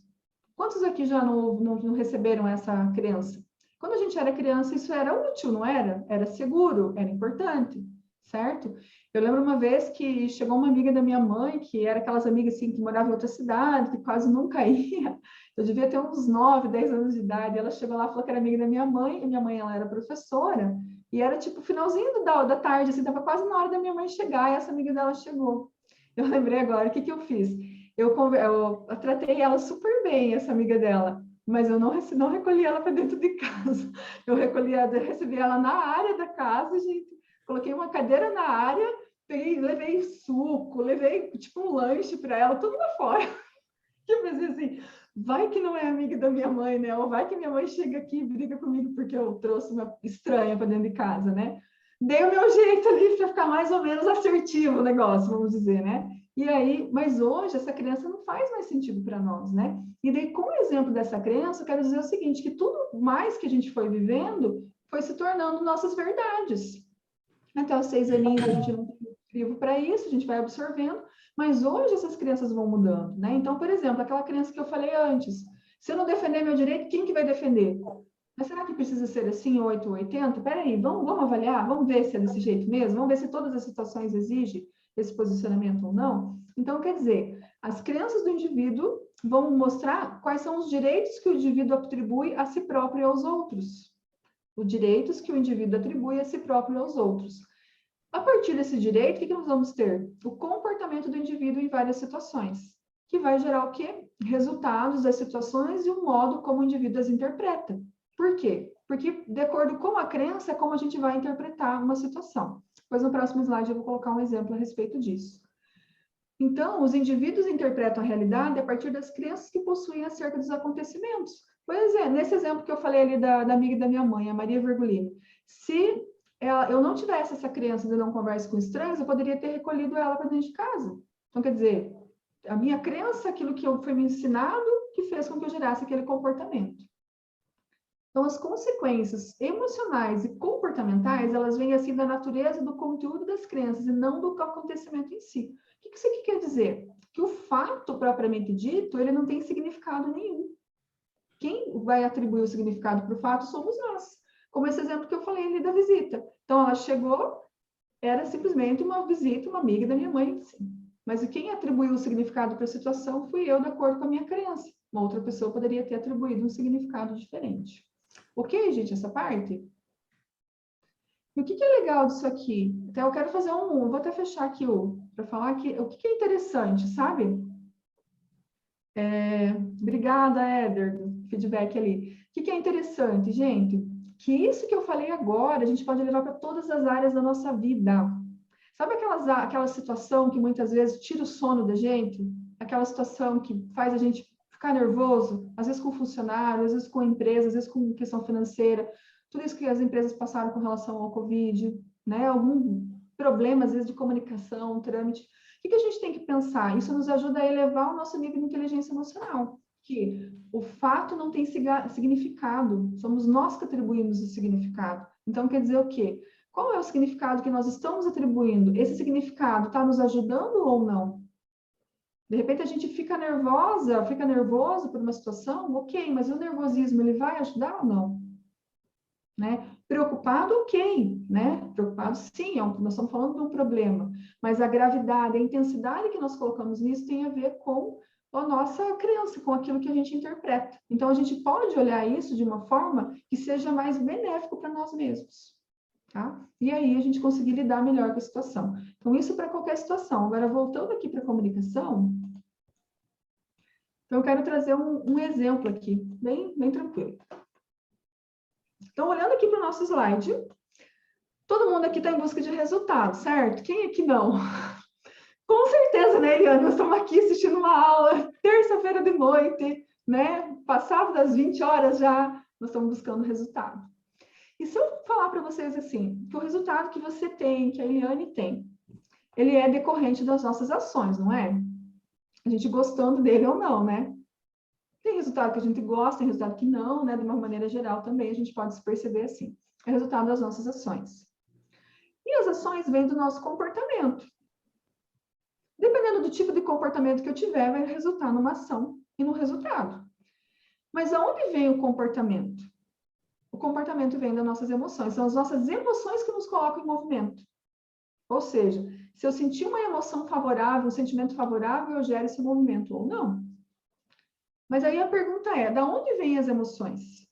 S2: Quantos aqui já não receberam essa crença? Quando a gente era criança, isso era útil, não era? Era seguro, era importante, certo? Eu lembro uma vez que chegou uma amiga da minha mãe, que era aquelas amigas assim, que moravam em outra cidade, que quase nunca ia. Eu devia ter uns 9, 10 anos de idade. Ela chegou lá e falou que era amiga da minha mãe, e minha mãe ela era professora, e era tipo finalzinho da tarde, assim, estava quase na hora da minha mãe chegar, e essa amiga dela chegou. Eu lembrei agora, o que eu fiz? Eu tratei ela super bem, essa amiga dela, mas eu não recolhi ela para dentro de casa. Eu recebi ela na área da casa, gente. Coloquei uma cadeira na área, levei suco, levei tipo um lanche para ela, tudo lá fora. Eu pensei assim, vai que não é amiga da minha mãe, né? Ou vai que minha mãe chega aqui e briga comigo porque eu trouxe uma estranha para dentro de casa, né? dei o meu jeito ali para ficar mais ou menos assertivo o negócio, vamos dizer, né? E aí, mas hoje essa crença não faz mais sentido para nós, né? E daí, com o exemplo dessa crença, eu quero dizer o seguinte, que tudo mais que a gente foi vivendo foi se tornando nossas verdades. Até os 6 aninhos a gente não tem crivo para isso, a gente vai absorvendo, mas hoje essas crenças vão mudando, né? Então, por exemplo, aquela crença que eu falei antes, se eu não defender meu direito, quem que vai defender? Mas será que precisa ser assim, 8 ou 80? Peraí, vamos avaliar, vamos ver se é desse jeito mesmo, vamos ver se todas as situações exigem esse posicionamento ou não. Então, quer dizer, as crenças do indivíduo vão mostrar quais são os direitos que o indivíduo atribui a si próprio e aos outros. Os direitos que o indivíduo atribui a si próprio e aos outros. A partir desse direito, o que nós vamos ter? O comportamento do indivíduo em várias situações, que vai gerar o quê? Resultados das situações e o modo como o indivíduo as interpreta. Por quê? Porque, de acordo com a crença, é como a gente vai interpretar uma situação. Depois, no próximo slide, eu vou colocar um exemplo a respeito disso. Então, os indivíduos interpretam a realidade a partir das crenças que possuem acerca dos acontecimentos. Por exemplo, nesse exemplo que eu falei ali da amiga da minha mãe, a Maria Virgulini, se eu não tivesse essa crença de não converse com estranhos, eu poderia ter recolhido ela para dentro de casa. Então, quer dizer, a minha crença, aquilo que foi me ensinado, que fez com que eu gerasse aquele comportamento. Então, as consequências emocionais e comportamentais, elas vêm assim da natureza do conteúdo das crenças e não do acontecimento em si. O que isso aqui quer dizer? Que o fato propriamente dito, ele não tem significado nenhum. Quem vai atribuir o significado para o fato somos nós. Como esse exemplo que eu falei ali da visita. Então, ela chegou, era simplesmente uma visita, uma amiga da minha mãe, sim. Mas quem atribuiu o significado para a situação fui eu, de acordo com a minha crença. Uma outra pessoa poderia ter atribuído um significado diferente. Ok, gente, essa parte? E o que é legal disso aqui? Então, eu quero fazer vou até fechar aqui para falar que o que é interessante, sabe? Obrigada, Éder, do feedback ali. O que é interessante, gente? Que isso que eu falei agora, a gente pode levar para todas as áreas da nossa vida. Sabe aquela situação que muitas vezes tira o sono da gente? Aquela situação que faz a gente ficar nervoso, às vezes com funcionário, às vezes com empresa, às vezes com questão financeira, tudo isso que as empresas passaram com relação ao Covid, né? Algum problema, às vezes, de comunicação, trâmite. O que a gente tem que pensar? Isso nos ajuda a elevar o nosso nível de inteligência emocional, que o fato não tem significado, somos nós que atribuímos o significado. Então, quer dizer o quê? Qual é o significado que nós estamos atribuindo? Esse significado está nos ajudando ou não? De repente a gente fica nervoso por uma situação, ok, mas o nervosismo, ele vai ajudar ou não? Né? Preocupado, ok, né? Preocupado, sim, nós estamos falando de um problema, mas a gravidade, a intensidade que nós colocamos nisso tem a ver com a nossa crença, com aquilo que a gente interpreta. Então, a gente pode olhar isso de uma forma que seja mais benéfico para nós mesmos. Tá? E aí a gente conseguir lidar melhor com a situação. Então, isso para qualquer situação. Agora, voltando aqui para a comunicação, então eu quero trazer um exemplo aqui, bem tranquilo. Então, olhando aqui para o nosso slide, todo mundo aqui está em busca de resultado, certo? Quem aqui não? Com certeza, né, Eliane? Nós estamos aqui assistindo uma aula, terça-feira de noite, né? Passado das 20 horas já, nós estamos buscando resultado. E se eu falar para vocês assim, que o resultado que você tem, que a Eliane tem, ele é decorrente das nossas ações, não é? A gente gostando dele ou não, né? Tem resultado que a gente gosta, tem resultado que não, né? De uma maneira geral também a gente pode se perceber assim. É resultado das nossas ações. E as ações vêm do nosso comportamento. Dependendo do tipo de comportamento que eu tiver, vai resultar numa ação e no resultado. Mas aonde vem o comportamento? O comportamento vem das nossas emoções. São as nossas emoções que nos colocam em movimento. Ou seja, se eu sentir uma emoção favorável, um sentimento favorável, eu gero esse movimento ou não. Mas aí a pergunta é, da onde vêm as emoções?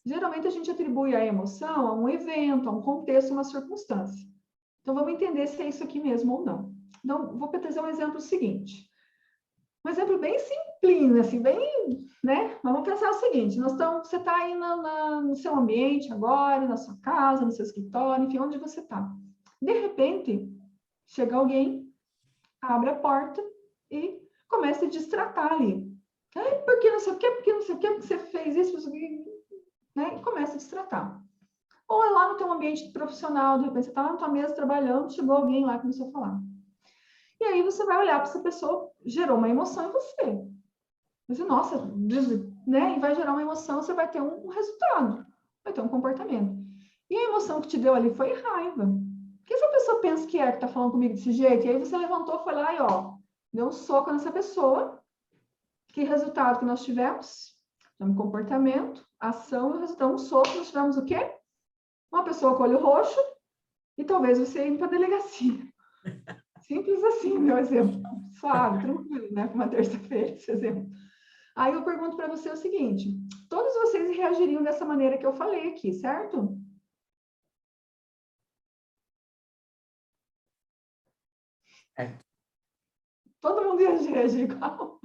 S2: Geralmente a gente atribui a emoção a um evento, a um contexto, a uma circunstância. Então vamos entender se é isso aqui mesmo ou não. Então, vou trazer um exemplo seguinte. Um exemplo bem simplinho, assim, bem, né? Mas vamos pensar o seguinte, você está aí no seu ambiente agora, na sua casa, no seu escritório, enfim, onde você está. De repente, chega alguém, abre a porta e começa a destratar ali. Por que não sei o quê, por que não sei o quê, porque você fez isso, né? E começa a destratar. Ou é lá no teu ambiente profissional, de repente você está na tua mesa trabalhando, chegou alguém lá e começou a falar. E aí você vai olhar para essa pessoa, gerou uma emoção em você. Você, nossa, né? E vai gerar uma emoção, você vai ter um resultado, vai ter um comportamento. E a emoção que te deu ali foi raiva. O que essa pessoa pensa que está falando comigo desse jeito? E aí você levantou, foi lá e, ó, deu um soco nessa pessoa. Que resultado que nós tivemos? Um comportamento, ação e resultado. Um soco, nós tivemos o quê? Uma pessoa com olho roxo e talvez você indo para a delegacia. Simples assim, meu exemplo. Suave, tranquilo, né? Uma terça-feira, esse exemplo. Aí eu pergunto para você o seguinte: todos vocês reagiriam dessa maneira que eu falei aqui, certo? Todo mundo ia reagir igual?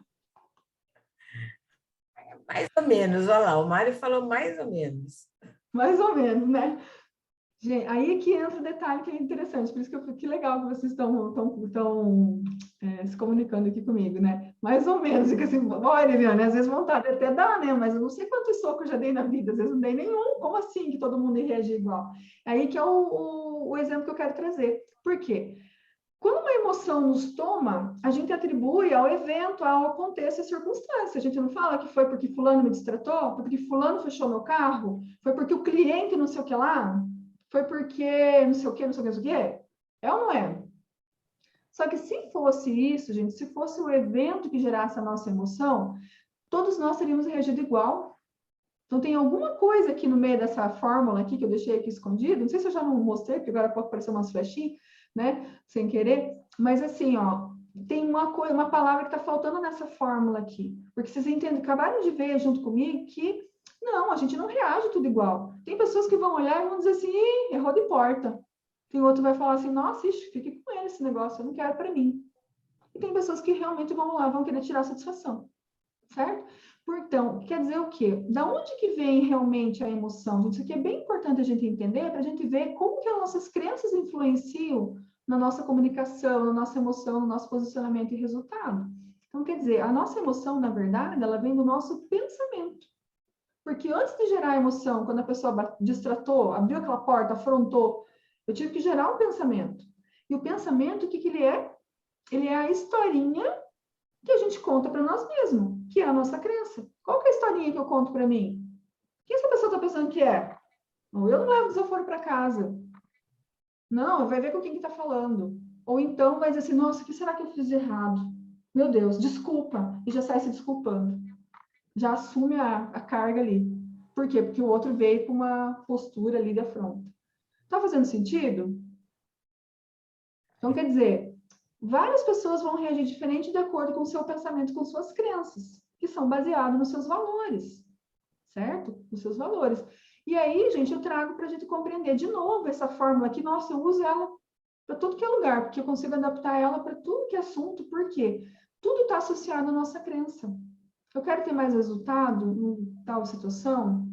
S1: Mais ou menos, olha lá, o Mário falou mais ou menos.
S2: Mais ou menos, né? Gente, aí que entra o detalhe que é interessante, por isso que legal que vocês estão se comunicando aqui comigo, né? Mais ou menos, fica assim, olha, Eliane, às vezes vontade até dá, né? Mas eu não sei quantos socos eu já dei na vida, às vezes não dei nenhum, como assim que todo mundo ia reagir igual? Aí que é o exemplo que eu quero trazer. Por quê? Quando uma emoção nos toma, a gente atribui ao evento, ao contexto e circunstância. A gente não fala que foi porque fulano me distratou, foi porque fulano fechou meu carro, foi porque o cliente não sei o que lá, foi porque não sei o que, não sei o que, não sei o que. É ou não é? Só que se fosse isso, gente, se fosse o evento que gerasse a nossa emoção, todos nós teríamos reagido igual. Então, tem alguma coisa aqui no meio dessa fórmula aqui que eu deixei aqui escondido, não sei se eu já não mostrei, porque agora há pouco apareceu umas flechinhas, né, sem querer, mas assim, ó, tem uma palavra que está faltando nessa fórmula aqui, porque vocês entendem, acabaram de ver junto comigo que não, a gente não reage tudo igual. Tem pessoas que vão olhar e vão dizer assim, ih, errou de porta. Tem outro que vai falar assim, nossa, ixi, fique com ele esse negócio, eu não quero para mim. E tem pessoas que realmente vão lá, vão querer tirar satisfação, certo? Então, quer dizer o quê? Da onde que vem realmente a emoção? Isso aqui é bem importante a gente entender, para a gente ver como que as nossas crenças influenciam na nossa comunicação, na nossa emoção, no nosso posicionamento e resultado. Então, quer dizer, a nossa emoção, na verdade, ela vem do nosso pensamento. Porque antes de gerar a emoção, quando a pessoa distratou, abriu aquela porta, afrontou, eu tive que gerar um pensamento. E o pensamento, o que ele é? Ele é a historinha que a gente conta para nós mesmos, que é a nossa crença. Qual que é a historinha que eu conto para mim? O que essa pessoa está pensando que é? Ou eu não levo desaforo para casa. Não, vai ver com quem que está falando. Ou então vai dizer assim, nossa, o que será que eu fiz de errado? Meu Deus, desculpa. E já sai se desculpando. Já assume a carga ali. Por quê? Porque o outro veio com uma postura ali de afronta. Está fazendo sentido? Então, quer dizer, várias pessoas vão reagir diferente de acordo com o seu pensamento, com suas crenças, que são baseadas nos seus valores, certo? Nos seus valores. E aí, gente, eu trago para a gente compreender de novo essa fórmula aqui. Nossa, eu uso ela para tudo que é lugar, porque eu consigo adaptar ela para tudo que é assunto, porque tudo está associado à nossa crença. Eu quero ter mais resultado em tal situação,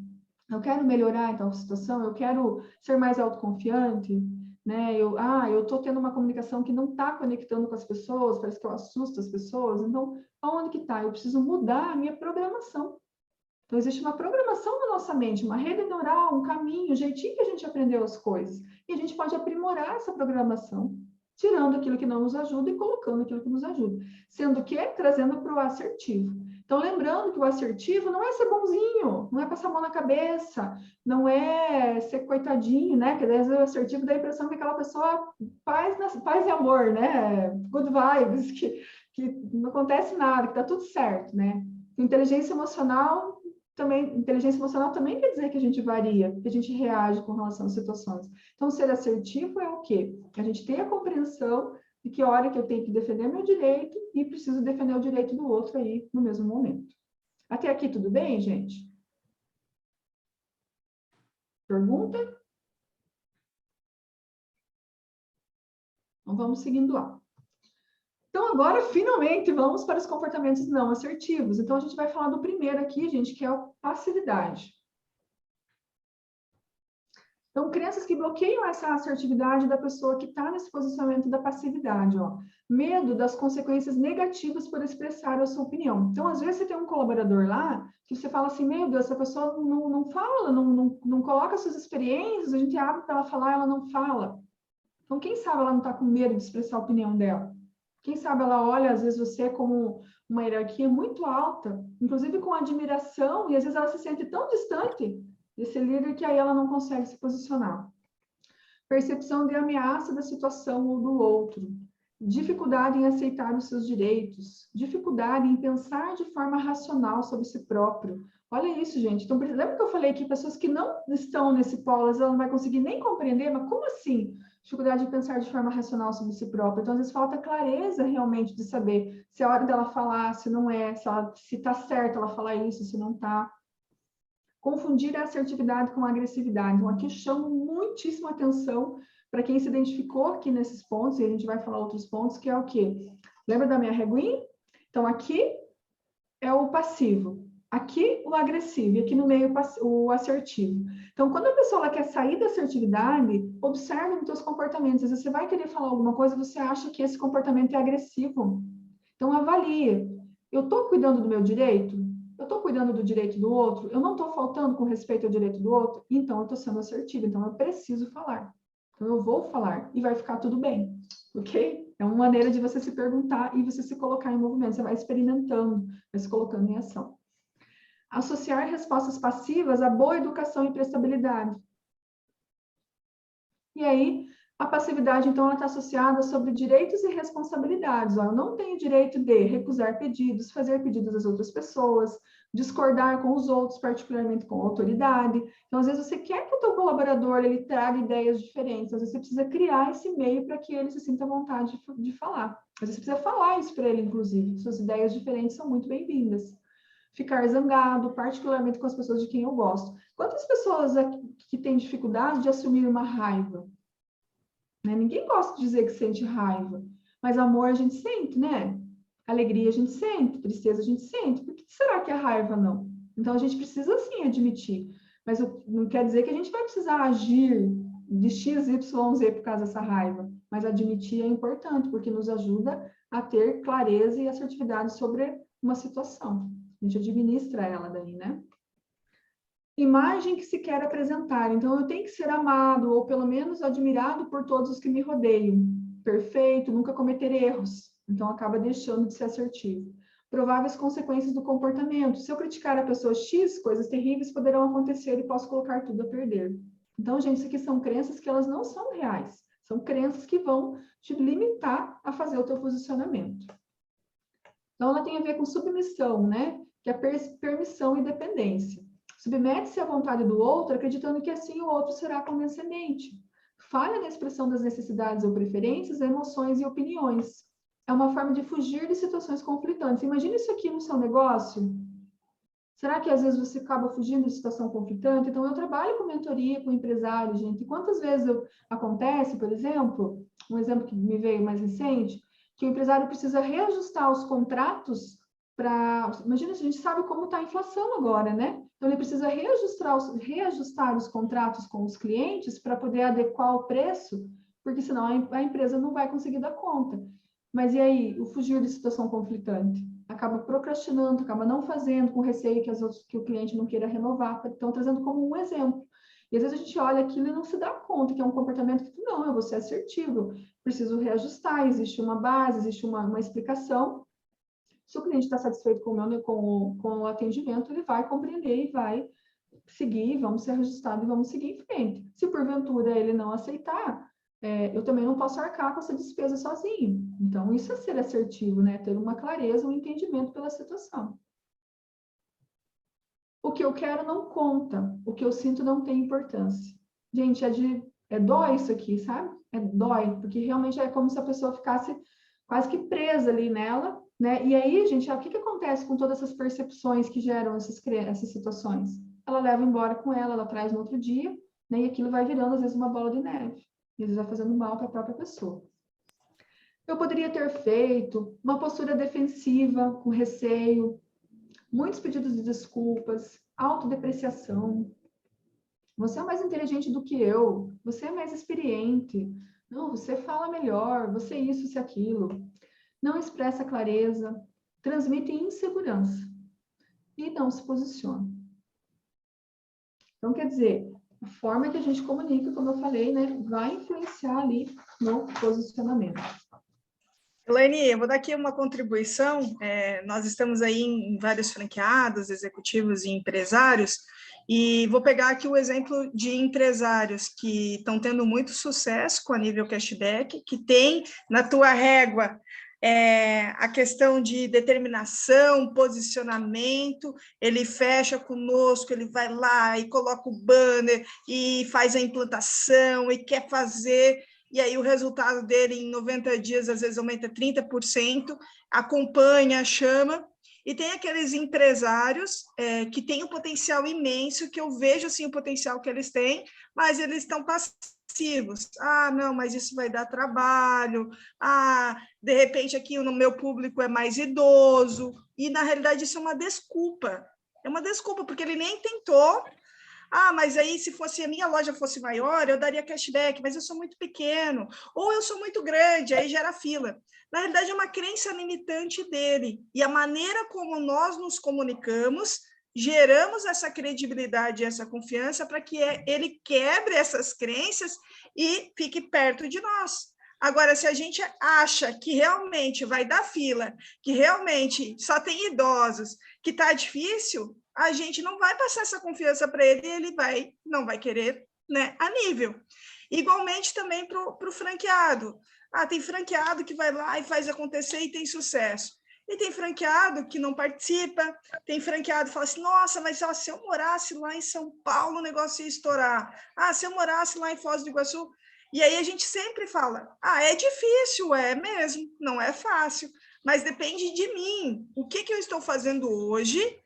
S2: eu quero melhorar em tal situação, eu quero ser mais autoconfiante, né? Eu estou tendo uma comunicação que não está conectando com as pessoas, parece que eu assusto as pessoas. Então, aonde que está? Eu preciso mudar a minha programação. Então, existe uma programação na nossa mente, uma rede neural, um caminho, um jeitinho que a gente aprendeu as coisas. E a gente pode aprimorar essa programação, tirando aquilo que não nos ajuda e colocando aquilo que nos ajuda. Sendo que trazendo para o assertivo. Então, lembrando que o assertivo não é ser bonzinho, não é passar a mão na cabeça, não é ser coitadinho, né? Que às vezes o assertivo dá a impressão que aquela pessoa paz e amor, né? Good vibes, que não acontece nada, que tá tudo certo, né? Inteligência emocional também quer dizer que a gente varia, que a gente reage com relação às situações. Então, ser assertivo é o quê? A gente tem a compreensão de que hora que eu tenho que defender meu direito e preciso defender o direito do outro aí no mesmo momento. Até aqui tudo bem, gente? Pergunta? Então, vamos seguindo lá. Então, agora, finalmente, vamos para os comportamentos não assertivos. Então, a gente vai falar do primeiro aqui, gente, que é a passividade. Então, crenças que bloqueiam essa assertividade da pessoa que está nesse posicionamento da passividade, ó. Medo das consequências negativas por expressar a sua opinião. Então, às vezes, você tem um colaborador lá que você fala assim, meu Deus, essa pessoa não fala, não coloca suas experiências, a gente abre para ela falar, ela não fala. Então, quem sabe ela não está com medo de expressar a opinião dela? Quem sabe ela olha, às vezes, você como uma hierarquia muito alta, inclusive com admiração, e às vezes ela se sente tão distante desse líder que aí ela não consegue se posicionar. Percepção de ameaça da situação ou do outro. Dificuldade em aceitar os seus direitos. Dificuldade em pensar de forma racional sobre si próprio. Olha isso, gente. Então, lembra que eu falei que pessoas que não estão nesse polo, ela não vai conseguir nem compreender, mas como assim? Dificuldade de pensar de forma racional sobre si própria. Então, às vezes, falta clareza realmente de saber se é hora dela falar, se não é, se está certo ela falar isso, se não está. Confundir a assertividade com a agressividade. Então, aqui eu chamo muitíssima atenção para quem se identificou aqui nesses pontos, e a gente vai falar outros pontos, que é o quê? Lembra da minha reguinha? Então, aqui é o passivo, aqui o agressivo, e aqui no meio o assertivo. Então, quando a pessoa ela quer sair da assertividade, observe os seus comportamentos. Às vezes você vai querer falar alguma coisa e você acha que esse comportamento é agressivo. Então, avalie. Eu estou cuidando do meu direito? Eu estou cuidando do direito do outro? Eu não estou faltando com respeito ao direito do outro? Então, eu estou sendo assertiva. Então, eu preciso falar. Então, eu vou falar e vai ficar tudo bem. Ok? É uma maneira de você se perguntar e você se colocar em movimento. Você vai experimentando, vai se colocando em ação. Associar respostas passivas à boa educação e prestabilidade. E aí, a passividade, então, ela está associada sobre direitos e responsabilidades. Ó, eu não tenho direito de recusar pedidos, fazer pedidos às outras pessoas, discordar com os outros, particularmente com a autoridade. Então, às vezes, você quer que o teu colaborador ele traga ideias diferentes. Às vezes, você precisa criar esse meio para que ele se sinta à vontade de falar. Às vezes, você precisa falar isso para ele, inclusive. Suas ideias diferentes são muito bem-vindas. Ficar zangado, particularmente com as pessoas de quem eu gosto. Quantas pessoas aqui que têm dificuldade de assumir uma raiva? Né? Ninguém gosta de dizer que sente raiva, mas amor a gente sente, né? Alegria a gente sente, tristeza a gente sente. Por que será que a raiva não? Então a gente precisa sim admitir, mas não quer dizer que a gente vai precisar agir de X, Y, Z por causa dessa raiva, mas admitir é importante, porque nos ajuda a ter clareza e assertividade sobre uma situação. A gente administra ela daí, né? Imagem que se quer apresentar. Então, eu tenho que ser amado, ou pelo menos admirado por todos os que me rodeiam. Perfeito, nunca cometer erros. Então, acaba deixando de ser assertivo. Prováveis consequências do comportamento. Se eu criticar a pessoa X, coisas terríveis poderão acontecer e posso colocar tudo a perder. Então, gente, isso aqui são crenças que elas não são reais. São crenças que vão te limitar a fazer o teu posicionamento. Então, ela tem a ver com submissão, né? Que é permissão e dependência. Submete-se à vontade do outro, acreditando que assim o outro será condescendente. Falha na expressão das necessidades ou preferências, emoções e opiniões. É uma forma de fugir de situações conflitantes. Imagina isso aqui no seu negócio. Será que às vezes você acaba fugindo de situação conflitante? Então, eu trabalho com mentoria, com empresários, gente. E quantas vezes acontece, por exemplo, um exemplo que me veio mais recente, que o empresário precisa reajustar os contratos para... Imagina, a gente sabe como está a inflação agora, né? Então, ele precisa reajustar os contratos com os clientes para poder adequar o preço, porque senão a empresa não vai conseguir dar conta. Mas e aí, o fugir de situação conflitante? Acaba procrastinando, acaba não fazendo, com receio que o cliente não queira renovar. Estão trazendo como um exemplo. E às vezes a gente olha aquilo e não se dá conta que é um comportamento que, não, eu vou ser assertivo, preciso reajustar, existe uma base, existe uma explicação. Se o cliente está satisfeito com o atendimento, ele vai compreender e vai seguir, vamos ser ajustados e vamos seguir em frente. Se porventura ele não aceitar, eu também não posso arcar com essa despesa sozinho. Então, isso é ser assertivo, né? Ter uma clareza, um entendimento pela situação. O que eu quero não conta, o que eu sinto não tem importância. Gente, dói isso aqui, sabe? Dói, porque realmente é como se a pessoa ficasse quase que presa ali nela, né? E aí, gente, o que acontece com todas essas percepções que geram essas situações? Ela leva embora com ela traz no outro dia, né? E aquilo vai virando, às vezes, uma bola de neve. E às vezes vai fazendo mal para a própria pessoa. Eu poderia ter feito uma postura defensiva, com receio, muitos pedidos de desculpas, autodepreciação. você é mais inteligente do que eu, você é mais experiente, não, você fala melhor, você isso, você aquilo. Não expressa clareza, transmite insegurança e não se posiciona. Então, quer dizer, a forma que a gente comunica, como eu falei, né, vai influenciar ali no posicionamento.
S3: Elaine, eu vou dar aqui uma contribuição. Nós estamos aí em vários franqueados, executivos e empresários, e vou pegar aqui o exemplo de empresários que estão tendo muito sucesso com a nível cashback, que tem na tua régua a questão de determinação, posicionamento, ele fecha conosco, ele vai lá e coloca o banner e faz a implantação e quer fazer... E aí o resultado dele em 90 dias, às vezes, aumenta 30%, acompanha, chama. E tem aqueles empresários que têm um potencial imenso, que eu vejo assim, o potencial que eles têm, mas eles estão passivos. Ah, não, mas isso vai dar trabalho. Ah, de repente aqui no meu público é mais idoso. E, na realidade, isso é uma desculpa. É uma desculpa, porque ele nem tentou. Ah, mas aí se fosse a minha loja fosse maior, eu daria cashback, mas eu sou muito pequeno, ou eu sou muito grande, aí gera fila. Na realidade, é uma crença limitante dele. E a maneira como nós nos comunicamos, geramos essa credibilidade e essa confiança para que ele quebre essas crenças e fique perto de nós. Agora, se a gente acha que realmente vai dar fila, que realmente só tem idosos, que está difícil, a gente não vai passar essa confiança para ele e ele não vai querer, né, a nível. Igualmente também para o franqueado. Ah, tem franqueado que vai lá e faz acontecer e tem sucesso. E tem franqueado que não participa, tem franqueado que fala assim, nossa, mas se eu morasse lá em São Paulo, o negócio ia estourar. Ah, se eu morasse lá em Foz do Iguaçu... E aí a gente sempre fala, é difícil, é mesmo, não é fácil, mas depende de mim. O que eu estou fazendo hoje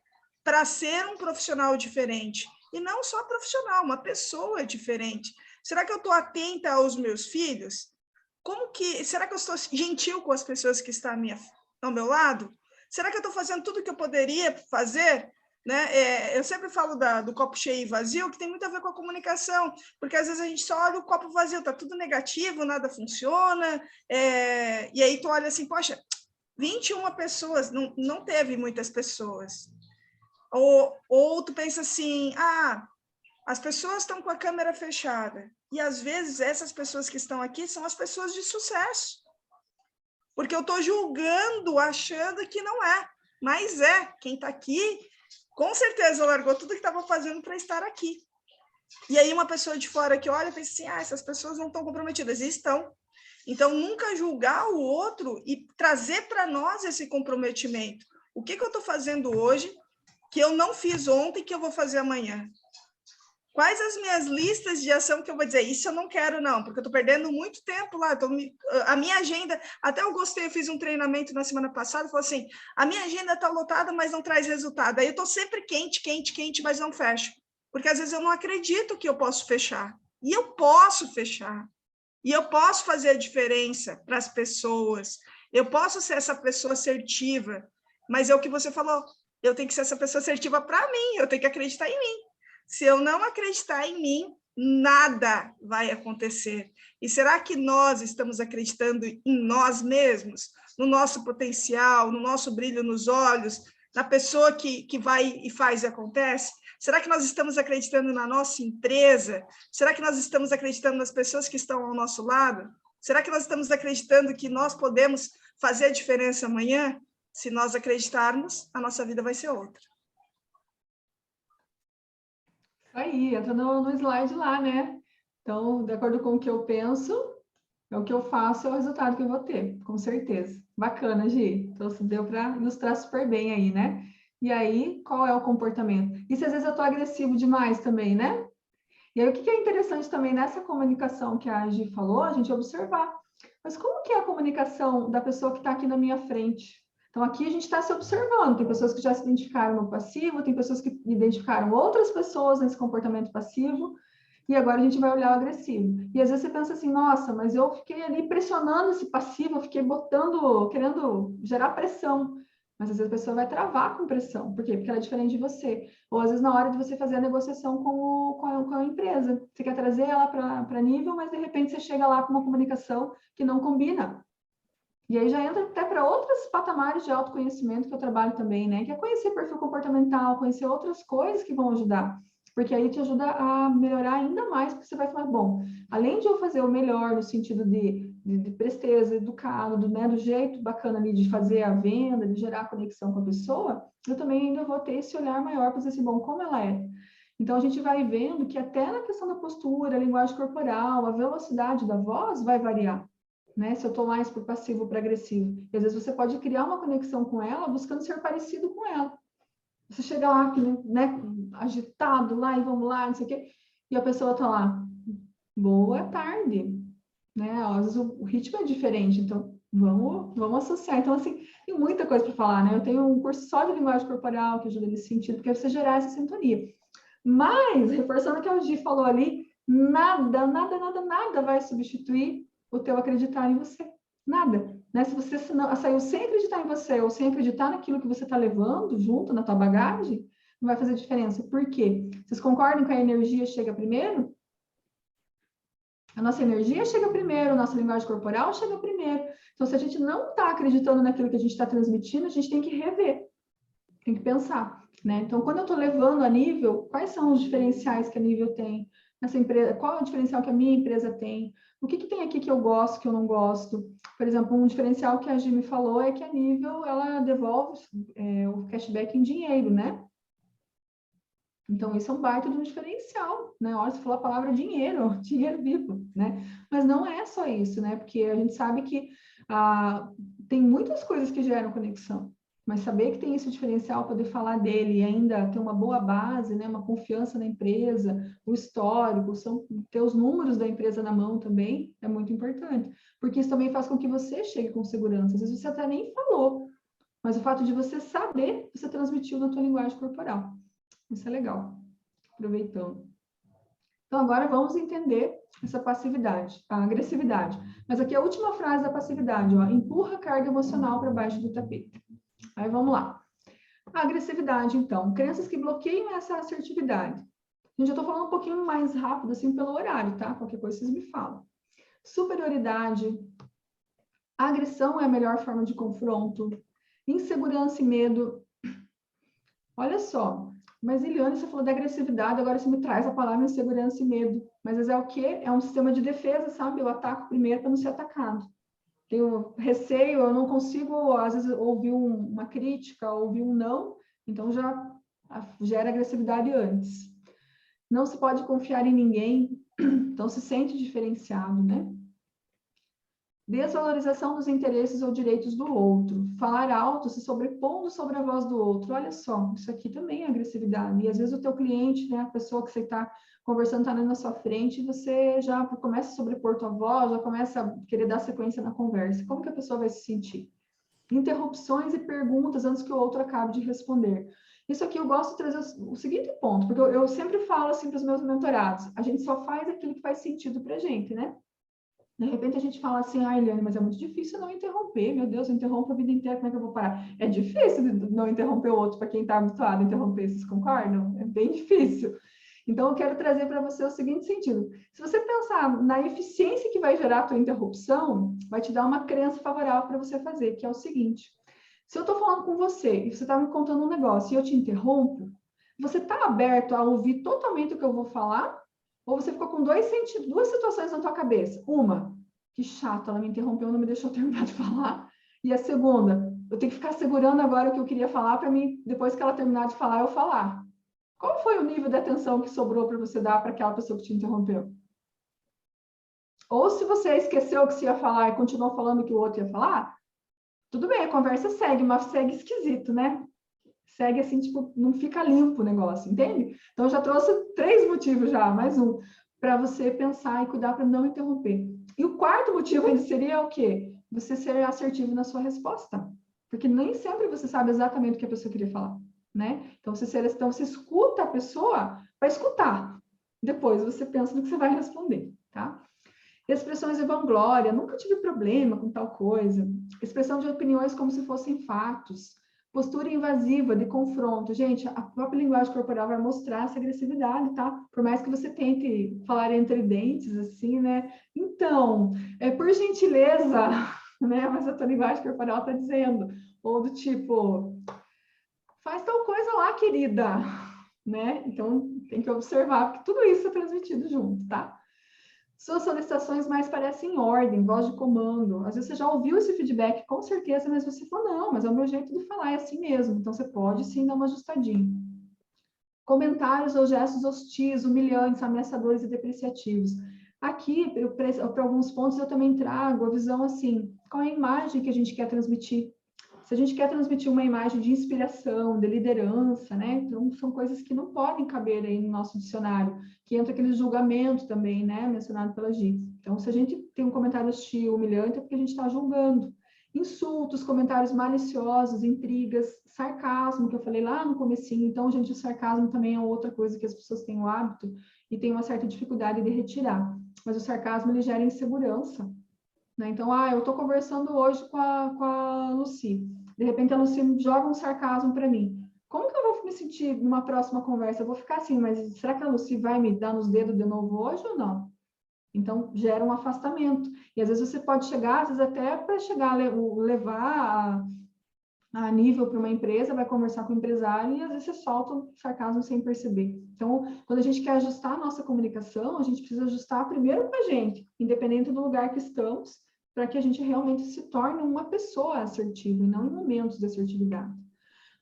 S3: para ser um profissional diferente? E não só profissional, uma pessoa diferente. Será que eu estou atenta aos meus filhos? Será que eu estou gentil com as pessoas que estão ao meu lado? Será que eu estou fazendo tudo o que eu poderia fazer? Né? Eu sempre falo do copo cheio e vazio, que tem muito a ver com a comunicação, porque às vezes a gente só olha o copo vazio, está tudo negativo, nada funciona, e aí tu olha assim, poxa, 21 pessoas, não teve muitas pessoas. Ou tu pensa assim, as pessoas estão com a câmera fechada, e às vezes essas pessoas que estão aqui são as pessoas de sucesso, porque eu estou julgando, achando que não é, mas quem está aqui, com certeza largou tudo que estava fazendo para estar aqui. E aí uma pessoa de fora que olha e pensa assim, essas pessoas não estão comprometidas, e estão. Então, nunca julgar o outro e trazer para nós esse comprometimento. O que eu estou fazendo hoje que eu não fiz ontem que eu vou fazer amanhã? Quais as minhas listas de ação que eu vou dizer, isso eu não quero não, porque eu estou perdendo muito tempo lá, a minha agenda, até eu gostei, eu fiz um treinamento na semana passada, falou assim, a minha agenda está lotada, mas não traz resultado, aí eu estou sempre quente, mas não fecho, porque às vezes eu não acredito que eu posso fechar, e eu posso fechar, e eu posso fazer a diferença para as pessoas, eu posso ser essa pessoa assertiva, mas é o que você falou, eu tenho que ser essa pessoa assertiva para mim, eu tenho que acreditar em mim. Se eu não acreditar em mim, nada vai acontecer. E será que nós estamos acreditando em nós mesmos, no nosso potencial, no nosso brilho nos olhos, na pessoa que vai e faz e acontece? Será que nós estamos acreditando na nossa empresa? Será que nós estamos acreditando nas pessoas que estão ao nosso lado? Será que nós estamos acreditando que nós podemos fazer a diferença amanhã? Se nós acreditarmos, a nossa vida vai ser outra.
S2: Aí, entra no slide lá, né? Então, de acordo com o que eu penso, é o que eu faço, é o resultado que eu vou ter, com certeza. Bacana, Gi. Então, deu para ilustrar super bem aí, né? E aí, qual é o comportamento? E se às vezes eu estou agressivo demais também, né? E aí, o que é interessante também nessa comunicação que a Gi falou, a gente observar. Mas como que é a comunicação da pessoa que está aqui na minha frente? Então, aqui a gente está se observando. Tem pessoas que já se identificaram no passivo, tem pessoas que identificaram outras pessoas nesse comportamento passivo, e agora a gente vai olhar o agressivo. E às vezes você pensa assim, nossa, mas eu fiquei ali pressionando esse passivo, eu fiquei querendo gerar pressão. Mas às vezes a pessoa vai travar com pressão. Por quê? Porque ela é diferente de você. Ou às vezes na hora de você fazer a negociação com a empresa. Você quer trazer ela para nível, mas de repente você chega lá com uma comunicação que não combina. E aí já entra até para outros patamares de autoconhecimento que eu trabalho também, né? Que é conhecer perfil comportamental, conhecer outras coisas que vão ajudar. Porque aí te ajuda a melhorar ainda mais, porque você vai falar, bom, além de eu fazer o melhor no sentido de presteza, educado, né, do jeito bacana ali de fazer a venda, de gerar conexão com a pessoa, eu também ainda vou ter esse olhar maior para dizer assim, bom, como ela é? Então, a gente vai vendo que até na questão da postura, a linguagem corporal, a velocidade da voz vai variar, né? Se eu estou mais para passivo ou para agressivo. E às vezes você pode criar uma conexão com ela buscando ser parecido com ela. Você chega lá, né, agitado lá, e vamos lá, não sei o quê, e a pessoa está lá, boa tarde, né? Às vezes o ritmo é diferente, então vamos associar. Então, assim, tem muita coisa para falar, né? Eu tenho um curso só de linguagem corporal que ajuda nesse sentido, porque é você gerar essa sintonia. Mas, reforçando o que a Gi falou ali, nada vai substituir o teu acreditar em você. Nada. Né? Se você saiu sem acreditar em você ou sem acreditar naquilo que você está levando junto na tua bagagem, não vai fazer diferença. Por quê? Vocês concordam que a energia chega primeiro? A nossa energia chega primeiro, a nossa linguagem corporal chega primeiro. Então, se a gente não está acreditando naquilo que a gente está transmitindo, a gente tem que rever, tem que pensar, né? Então, quando eu estou levando a nível, quais são os diferenciais que a nível tem nessa empresa? Qual é o diferencial que a minha empresa tem? O que tem aqui que eu gosto, que eu não gosto? Por exemplo, um diferencial que a Gi me falou é que a nível, ela devolve o cashback em dinheiro, né? Então, isso é um baita de um diferencial, né? Olha, você falou a palavra dinheiro, dinheiro vivo, né? Mas não é só isso, né? Porque a gente sabe que tem muitas coisas que geram conexão, mas saber que tem esse diferencial, poder falar dele e ainda ter uma boa base, né? Uma confiança na empresa, o histórico, ter os números da empresa na mão também é muito importante, porque isso também faz com que você chegue com segurança. Às vezes você até nem falou, mas o fato de você saber, você transmitiu na tua linguagem corporal. Isso é legal. Aproveitando. Então, agora vamos entender essa passividade, a agressividade. Mas aqui a última frase da passividade, ó, empurra a carga emocional para baixo do tapete. Aí vamos lá. A agressividade, então, crenças que bloqueiam essa assertividade. Gente, eu estou falando um pouquinho mais rápido, assim, pelo horário, tá? Qualquer coisa vocês me falam. Superioridade. A agressão é a melhor forma de confronto. Insegurança e medo. Olha só. Mas, Eliane, você falou da agressividade, agora você me traz a palavra insegurança e medo. Mas é o quê? É um sistema de defesa, sabe? Eu ataco primeiro para não ser atacado. Tenho receio, eu não consigo, às vezes, ouvir uma crítica, ouvir um não, então já gera agressividade antes. Não se pode confiar em ninguém, então se sente diferenciado, né? Desvalorização dos interesses ou direitos do outro. Falar alto, se sobrepondo sobre a voz do outro. Olha só, isso aqui também é agressividade. E às vezes o teu cliente, né, a pessoa que você está conversando, está na sua frente, você já começa a sobrepor tua voz, já começa a querer dar sequência na conversa. Como que a pessoa vai se sentir? Interrupções e perguntas antes que o outro acabe de responder. Isso aqui eu gosto de trazer o seguinte ponto, porque eu sempre falo assim para os meus mentorados, a gente só faz aquilo que faz sentido para a gente, né? De repente a gente fala assim, Eliane, mas é muito difícil não interromper, meu Deus, eu interrompo a vida inteira, como é que eu vou parar? É difícil não interromper o outro para quem está habituado a interromper, vocês concordam? É bem difícil. Então, eu quero trazer para você o seguinte sentido. Se você pensar na eficiência que vai gerar a tua interrupção, vai te dar uma crença favorável para você fazer, que é o seguinte. Se eu estou falando com você e você está me contando um negócio e eu te interrompo, você está aberto a ouvir totalmente o que eu vou falar? Ou você ficou com duas situações na tua cabeça? Uma, que chato, ela me interrompeu, não me deixou terminar de falar. E a segunda, eu tenho que ficar segurando agora o que eu queria falar para mim, depois que ela terminar de falar, eu falar. Qual foi o nível de atenção que sobrou para você dar para aquela pessoa que te interrompeu? Ou se você esqueceu o que você ia falar e continuou falando o que o outro ia falar, tudo bem, a conversa segue, mas segue esquisito, né? Segue assim, tipo, não fica limpo o negócio, entende? Então, eu já trouxe 3 motivos já, mais um, para você pensar e cuidar para não interromper. E o quarto motivo ainda seria o quê? Você ser assertivo na sua resposta. Porque nem sempre você sabe exatamente o que a pessoa queria falar, né? Então, você escuta a pessoa para escutar. Depois, você pensa no que você vai responder, tá? Expressões de vanglória, nunca tive problema com tal coisa. Expressão de opiniões como se fossem fatos. Postura invasiva, de confronto. Gente, a própria linguagem corporal vai mostrar essa agressividade, tá? Por mais que você tente falar entre dentes, assim, né? Então, por gentileza, né? Mas a tua linguagem corporal está dizendo. Ou do tipo, faz tal coisa lá, querida, né? Então, tem que observar, porque tudo isso é transmitido junto, tá? Suas solicitações mais parecem ordem, voz de comando. Às vezes você já ouviu esse feedback, com certeza, mas você falou, não, mas é o meu jeito de falar, é assim mesmo. Então, você pode sim dar uma ajustadinha. Comentários ou gestos hostis, humilhantes, ameaçadores e depreciativos. Aqui, para alguns pontos, eu também trago a visão assim, qual é a imagem que a gente quer transmitir? Se a gente quer transmitir uma imagem de inspiração, de liderança, né? Então, são coisas que não podem caber aí no nosso dicionário, que entra aquele julgamento também, né? Mencionado pela Gi. Então, se a gente tem um comentário hostil, humilhante, é porque a gente está julgando. Insultos, comentários maliciosos, intrigas, sarcasmo, que eu falei lá no comecinho. Então, gente, o sarcasmo também é outra coisa que as pessoas têm o hábito e têm uma certa dificuldade de retirar. Mas o sarcasmo, ele gera insegurança, né? Então, eu estou conversando hoje com a Lucy. De repente, a Lucy joga um sarcasmo para mim. Como que eu vou me sentir numa próxima conversa? Eu vou ficar assim, mas será que a Lucy vai me dar nos dedos de novo hoje ou não? Então, gera um afastamento. E às vezes você pode chegar, às vezes até para chegar levar a nível para uma empresa, vai conversar com o empresário e às vezes você solta um sarcasmo sem perceber. Então, quando a gente quer ajustar a nossa comunicação, a gente precisa ajustar primeiro para a gente, independente do lugar que estamos, para que a gente realmente se torne uma pessoa assertiva e não em momentos de assertividade.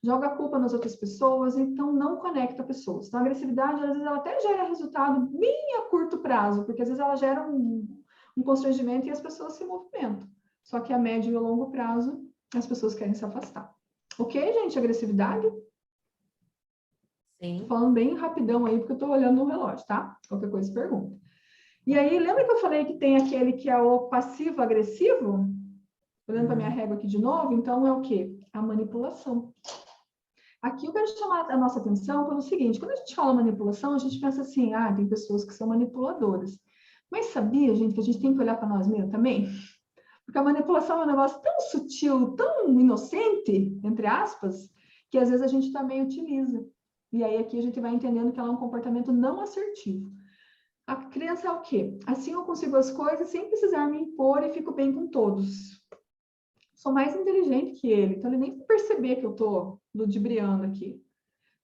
S2: Joga a culpa nas outras pessoas, então não conecta pessoas. Então, a agressividade, às vezes, ela até gera resultado bem a curto prazo, porque às vezes ela gera um constrangimento e as pessoas se movimentam. Só que a médio e a longo prazo, as pessoas querem se afastar. Ok, gente? Agressividade?
S1: Sim.
S2: Falando bem rapidão aí, porque eu estou olhando no relógio, tá? Qualquer coisa, pergunta. E aí, lembra que eu falei que tem aquele que é o passivo-agressivo? Olhando para minha régua aqui de novo, então é o quê? A manipulação. Aqui eu quero chamar a nossa atenção pelo seguinte, quando a gente fala manipulação, a gente pensa assim, tem pessoas que são manipuladoras. Mas sabia, gente, que a gente tem que olhar para nós mesmos também? Porque a manipulação é um negócio tão sutil, tão inocente, entre aspas, que às vezes a gente também utiliza. E aí aqui a gente vai entendendo que ela é um comportamento não assertivo. A criança é o quê? Assim eu consigo as coisas sem precisar me impor e fico bem com todos. Sou mais inteligente que ele, então ele nem vai perceber que eu estou ludibriando aqui,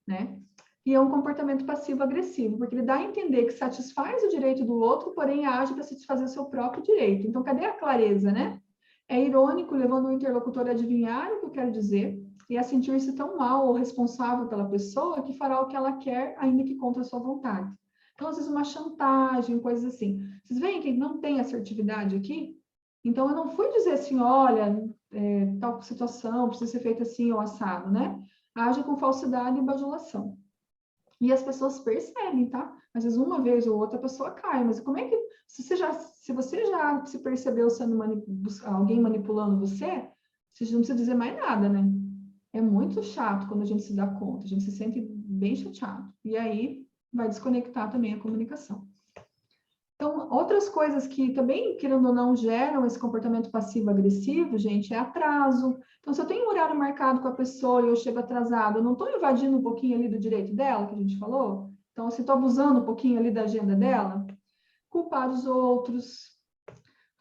S2: né? E é um comportamento passivo-agressivo, porque ele dá a entender que satisfaz o direito do outro, porém age para satisfazer o seu próprio direito. Então, cadê a clareza, né? É irônico, levando o interlocutor a adivinhar o que eu quero dizer e a sentir-se tão mal ou responsável pela pessoa que fará o que ela quer, ainda que contra a sua vontade. Então, às vezes, uma chantagem, coisas assim. Vocês veem que não tem assertividade aqui? Então, eu não fui dizer assim, olha, tal situação precisa ser feita assim ou assado, né? Age com falsidade e bajulação. E as pessoas percebem, tá? Às vezes, uma vez ou outra, a pessoa cai. Mas como é que... Se você já se percebeu sendo alguém manipulando você não precisa dizer mais nada, né? É muito chato quando a gente se dá conta. A gente se sente bem chateado. E aí, vai desconectar também a comunicação. Então, outras coisas que também, querendo ou não, geram esse comportamento passivo-agressivo, gente, é atraso. Então, se eu tenho um horário marcado com a pessoa e eu chego atrasado, eu não estou invadindo um pouquinho ali do direito dela, que a gente falou? Então, se estou abusando um pouquinho ali da agenda dela, culpar os outros,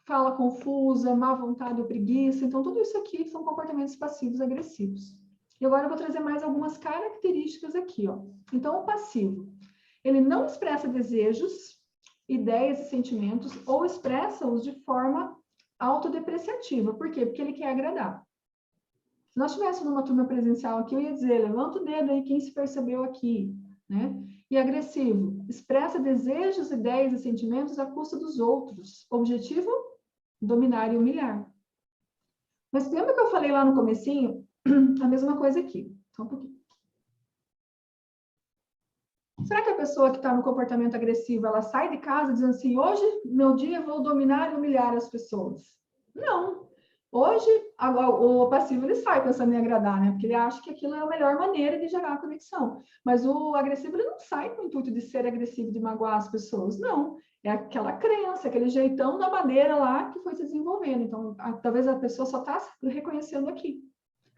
S2: fala confusa, má vontade ou preguiça. Então, tudo isso aqui são comportamentos passivos agressivos. E agora eu vou trazer mais algumas características aqui, ó. Então, o passivo, ele não expressa desejos, ideias e sentimentos ou expressa-os de forma autodepreciativa. Por quê? Porque ele quer agradar. Se nós estivéssemos numa turma presencial aqui, eu ia dizer, levanta o dedo aí quem se percebeu aqui, né? E agressivo, expressa desejos, ideias e sentimentos à custa dos outros. Objetivo, dominar e humilhar. Mas lembra que eu falei lá no comecinho? A mesma coisa aqui. Só um pouquinho. Será que a pessoa que está no comportamento agressivo, ela sai de casa dizendo assim, hoje, meu dia, eu vou dominar e humilhar as pessoas? Não. Hoje, o passivo, ele sai pensando em agradar, né? Porque ele acha que aquilo é a melhor maneira de gerar a conexão. Mas o agressivo, ele não sai com o intuito de ser agressivo, de magoar as pessoas. Não. É aquela crença, aquele jeitão da madeira lá que foi se desenvolvendo. Então, talvez a pessoa só está reconhecendo aqui.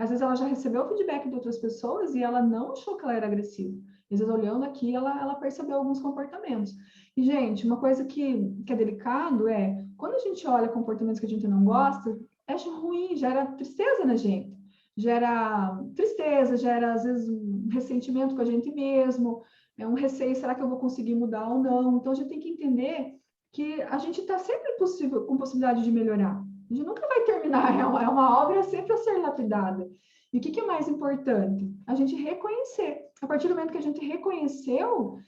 S2: Às vezes ela já recebeu o feedback de outras pessoas e ela não achou que ela era agressiva. Às vezes, olhando aqui, ela percebeu alguns comportamentos. E, gente, uma coisa que é delicado é, quando a gente olha comportamentos que a gente não gosta, é ruim, gera tristeza na gente. Gera tristeza, gera, às vezes, um ressentimento com a gente mesmo, um receio, será que eu vou conseguir mudar ou não? Então, a gente tem que entender que a gente está sempre com possibilidade de melhorar. A gente nunca vai terminar, é uma obra sempre a ser lapidada. E o que é mais importante? A gente reconhecer. A partir do momento que a gente reconheceu...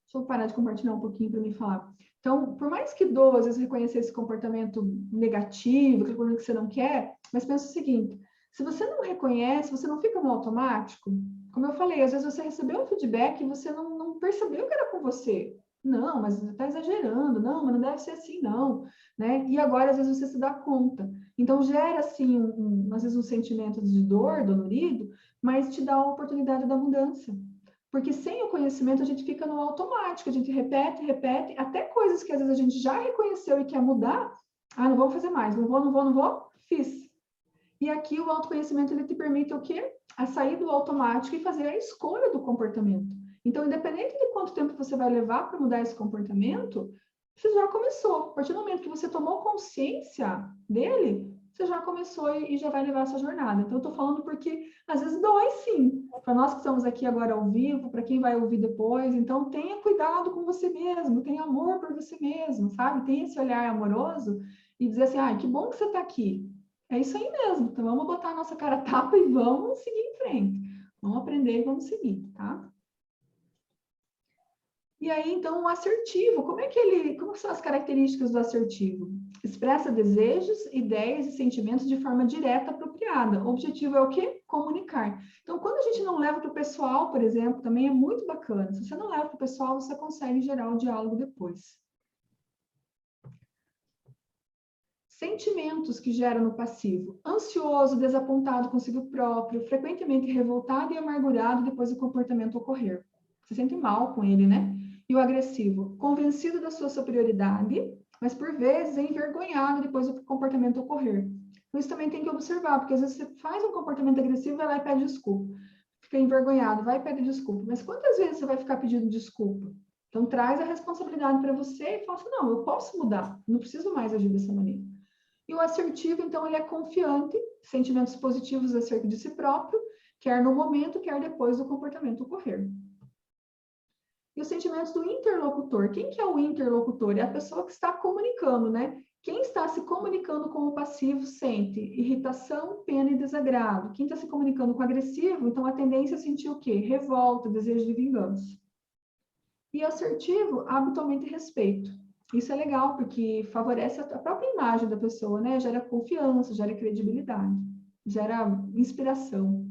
S2: Deixa eu parar de compartilhar um pouquinho para me falar. Então, por mais que doa, às vezes, reconhecer esse comportamento negativo, aquele comportamento que você não quer, mas pensa o seguinte, se você não reconhece, você não fica no automático, como eu falei, às vezes você recebeu um feedback e você não percebeu que era com você. Não, mas está exagerando, não, mas não deve ser assim, não, né? E agora, às vezes, você se dá conta. Então, gera, assim, às vezes, um sentimento de dor, dolorido, mas te dá a oportunidade da mudança. Porque sem o conhecimento, a gente fica no automático, a gente repete, até coisas que, às vezes, a gente já reconheceu e quer mudar, não vou fazer mais, não vou, fiz. E aqui, o autoconhecimento, ele te permite o quê? A sair do automático e fazer a escolha do comportamento. Então, independente de quanto tempo você vai levar para mudar esse comportamento, você já começou. A partir do momento que você tomou consciência dele, você já começou e já vai levar essa jornada. Então, eu estou falando porque, às vezes, dói sim. Para nós que estamos aqui agora ao vivo, para quem vai ouvir depois, então, tenha cuidado com você mesmo, tenha amor por você mesmo, sabe? Tenha esse olhar amoroso e dizer assim, que bom que você está aqui. É isso aí mesmo. Então, vamos botar a nossa cara a tapa e vamos seguir em frente. Vamos aprender e vamos seguir, tá? E aí, então, o assertivo, como são as características do assertivo? Expressa desejos, ideias e sentimentos de forma direta, apropriada. O objetivo é o quê? Comunicar. Então, quando a gente não leva para o pessoal, por exemplo, também é muito bacana. Se você não leva para o pessoal, você consegue gerar o diálogo depois. Sentimentos que geram no passivo. Ansioso, desapontado consigo próprio, frequentemente revoltado e amargurado depois do comportamento ocorrer. Se sente mal com ele, né? E o agressivo, convencido da sua superioridade, mas por vezes é envergonhado depois do comportamento ocorrer. Então, isso também tem que observar, porque às vezes você faz um comportamento agressivo, vai lá e pede desculpa. Fica envergonhado, vai e pede desculpa. Mas quantas vezes você vai ficar pedindo desculpa? Então, traz a responsabilidade para você e fala assim, não, eu posso mudar, não preciso mais agir dessa maneira. E o assertivo, então, ele é confiante, sentimentos positivos acerca de si próprio, quer no momento, quer depois do comportamento ocorrer. E os sentimentos do interlocutor. Quem que é o interlocutor? É a pessoa que está comunicando, né? Quem está se comunicando com o passivo sente irritação, pena e desagrado. Quem está se comunicando com o agressivo, então a tendência é sentir o quê? Revolta, desejo de vingança. E assertivo, habitualmente respeito. Isso é legal, porque favorece a própria imagem da pessoa, né? Gera confiança, gera credibilidade, gera inspiração.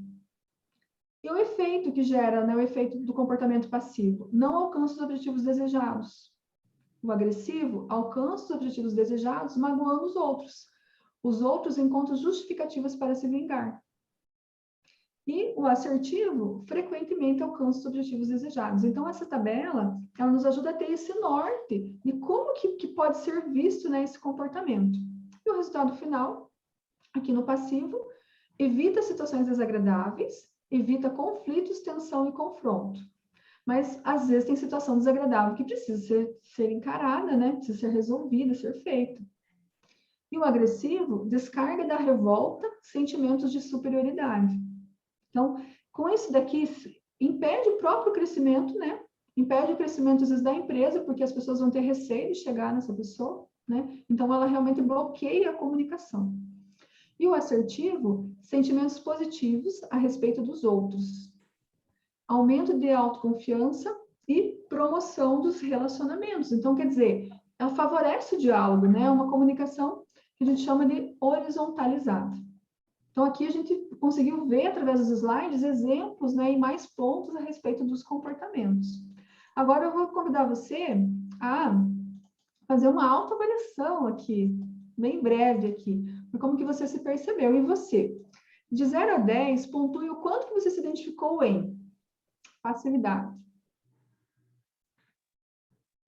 S2: E o efeito que gera, né, o efeito do comportamento passivo? Não alcança os objetivos desejados. O agressivo alcança os objetivos desejados, magoando os outros. Os outros encontram justificativas para se vingar. E o assertivo, frequentemente, alcança os objetivos desejados. Então, essa tabela, ela nos ajuda a ter esse norte de como que pode ser visto, né, esse comportamento. E o resultado final, aqui no passivo, evita situações desagradáveis, evita conflitos, tensão e confronto. Mas, às vezes, tem situação desagradável que precisa ser encarada, né? Precisa ser resolvida, ser feita. E o agressivo descarga da revolta sentimentos de superioridade. Então, com isso daqui, impede o próprio crescimento, né? Impede o crescimento, às vezes, da empresa, porque as pessoas vão ter receio de chegar nessa pessoa, né? Então, ela realmente bloqueia a comunicação. E o assertivo, sentimentos positivos a respeito dos outros. Aumento de autoconfiança e promoção dos relacionamentos. Então, quer dizer, ela favorece o diálogo, né? Uma comunicação que a gente chama de horizontalizada. Então, aqui a gente conseguiu ver, através dos slides, exemplos, né, e mais pontos a respeito dos comportamentos. Agora, eu vou convidar você a fazer uma autoavaliação aqui, bem breve aqui, de como que você se percebeu. E você? De 0 a 10, pontue o quanto que você se identificou em passividade,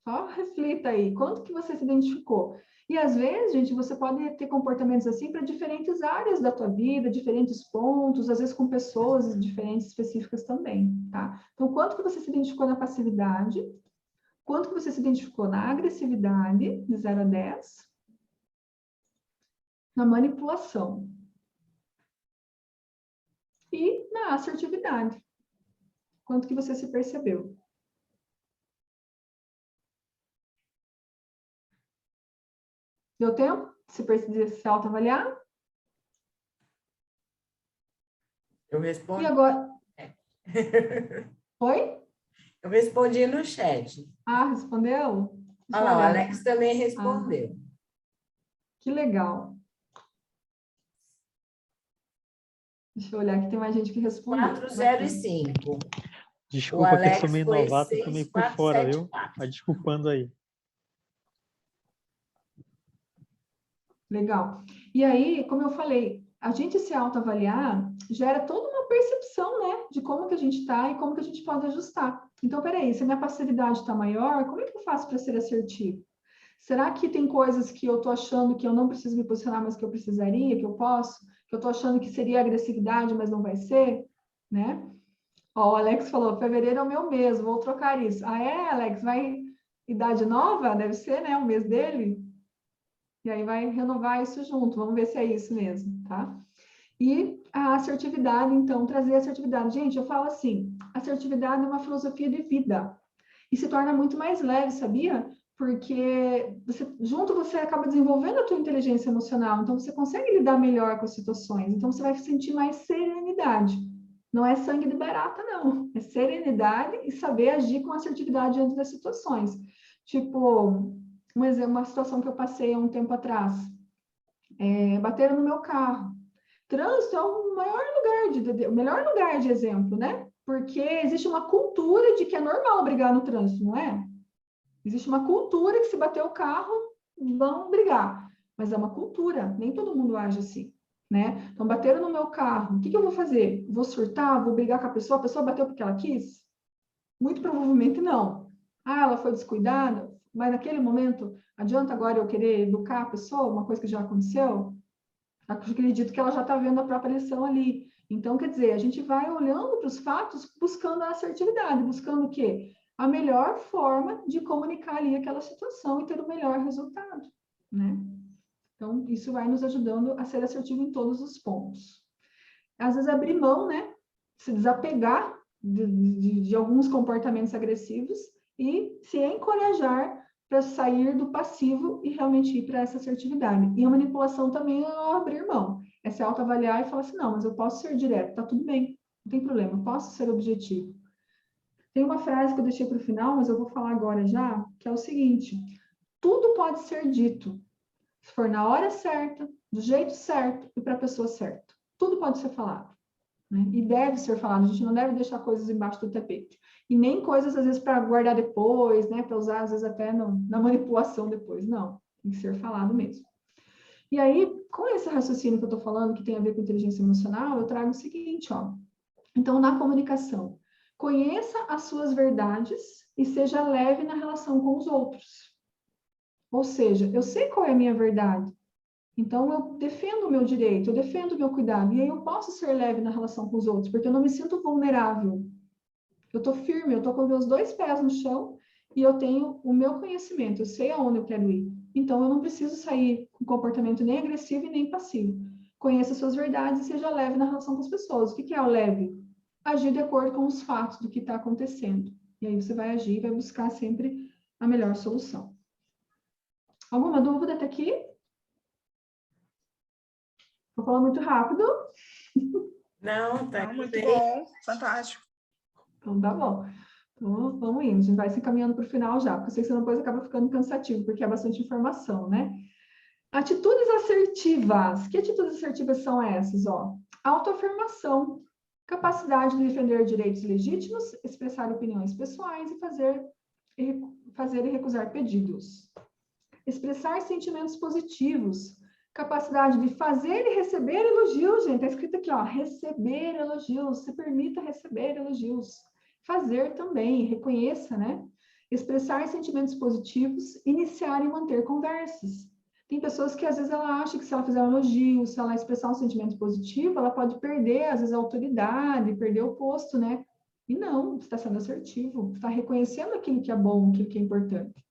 S2: Só reflita aí, quanto que você se identificou? E às vezes, gente, você pode ter comportamentos assim para diferentes áreas da tua vida, diferentes pontos, às vezes com pessoas diferentes, específicas também, tá? Então, quanto que você se identificou na passividade? Quanto que você se identificou na agressividade, de 0 a 10? Na manipulação. E na assertividade. Quanto que você se percebeu? Deu tempo de se autoavaliar?
S1: Eu respondi.
S2: E agora? Oi?
S1: Eu respondi no chat.
S2: Ah, respondeu?
S1: Olha lá, o Alex também respondeu.
S2: Que legal. Deixa eu olhar que tem mais gente que respondeu.
S1: 4, 0 e 5.
S4: Desculpa que eu sou
S1: Alex
S4: meio
S1: foi
S4: novato
S1: 6,
S4: também por
S1: 4,
S4: fora,
S1: 7,
S4: viu?
S1: 4.
S4: Mas desculpando aí.
S2: Legal. E aí, como eu falei, a gente se autoavaliar gera toda uma percepção, né, de como que a gente está e como que a gente pode ajustar. Então, peraí, se a minha passividade está maior, como é que eu faço para ser assertivo? Será que tem coisas que eu estou achando que eu não preciso me posicionar, mas que eu precisaria, que eu posso? Que eu estou achando que seria agressividade, mas não vai ser, né? Ó, o Alex falou, fevereiro é o meu mês, vou trocar isso. Ah, é, Alex? Vai idade nova? Deve ser, né? O mês dele? E aí vai renovar isso junto. Vamos ver se é isso mesmo, tá? E a assertividade, então, trazer assertividade. Gente, eu falo assim, assertividade é uma filosofia de vida. E se torna muito mais leve, sabia? Porque junto você acaba desenvolvendo a tua inteligência emocional, então você consegue lidar melhor com as situações, então você vai sentir mais serenidade. Não é sangue de barata, não. É serenidade e saber agir com assertividade diante das situações. Tipo, uma situação que eu passei há um tempo atrás. Bateram no meu carro. Trânsito é o melhor lugar de exemplo, né? Porque existe uma cultura de que é normal brigar no trânsito, não é? Existe uma cultura que se bater o carro, vão brigar. Mas é uma cultura, nem todo mundo age assim, né? Então, bateram no meu carro, o que eu vou fazer? Vou surtar? Vou brigar com a pessoa bateu porque ela quis? Muito provavelmente não. Ah, ela foi descuidada, mas naquele momento, adianta agora eu querer educar a pessoa, uma coisa que já aconteceu? Eu acredito que ela já está vendo a própria lição ali. Então, quer dizer, a gente vai olhando para os fatos, buscando a assertividade, buscando o quê? A melhor forma de comunicar ali aquela situação e ter o melhor resultado, né? Então, isso vai nos ajudando a ser assertivo em todos os pontos. Às vezes, abrir mão, né? Se desapegar de alguns comportamentos agressivos e se encorajar para sair do passivo e realmente ir para essa assertividade. E a manipulação também é abrir mão. É se autoavaliar e falar assim, não, mas eu posso ser direto, tá tudo bem, não tem problema, eu posso ser objetivo. Tem uma frase que eu deixei para o final, mas eu vou falar agora já, que é o seguinte, tudo pode ser dito, se for na hora certa, do jeito certo e para a pessoa certa. Tudo pode ser falado. Né? E deve ser falado, a gente não deve deixar coisas embaixo do tapete. E nem coisas, às vezes, para guardar depois, né? Para usar, às vezes, até na manipulação depois. Não, tem que ser falado mesmo. E aí, com esse raciocínio que eu estou falando, que tem a ver com inteligência emocional, eu trago o seguinte, ó. Então, na comunicação, conheça as suas verdades e seja leve na relação com os outros. Ou seja, eu sei qual é a minha verdade, então, eu defendo o meu direito, eu defendo o meu cuidado, e aí eu posso ser leve na relação com os outros, porque eu não me sinto vulnerável. Eu estou firme, eu estou com meus 2 pés no chão e eu tenho o meu conhecimento, eu sei aonde eu quero ir. Então, eu não preciso sair com comportamento nem agressivo e nem passivo. Conheça suas verdades e seja leve na relação com as pessoas. O que é o leve? Agir de acordo com os fatos do que está acontecendo. E aí você vai agir e vai buscar sempre a melhor solução. Alguma dúvida até aqui? Estou falando muito rápido.
S1: Não, tá
S3: Não, muito
S1: bem.
S3: bom, fantástico.
S2: Então, tá bom. Então, vamos indo. A gente vai se encaminhando para o final já, porque eu sei que senão depois acaba ficando cansativo, porque é bastante informação, né? Atitudes assertivas. Que atitudes assertivas são essas? Ó? Autoafirmação, capacidade de defender direitos legítimos, expressar opiniões pessoais e fazer e recusar pedidos. Expressar sentimentos positivos, capacidade de fazer e receber elogios, gente. Está escrito aqui, ó, receber elogios. Se permita receber elogios. Fazer também, reconheça, né? Expressar sentimentos positivos, iniciar e manter conversas. Tem pessoas que às vezes ela acha que se ela fizer um elogio, se ela expressar um sentimento positivo, ela pode perder, às vezes, a autoridade, perder o posto, né? E não, você está sendo assertivo, está reconhecendo aquilo que é bom, aquilo que é importante.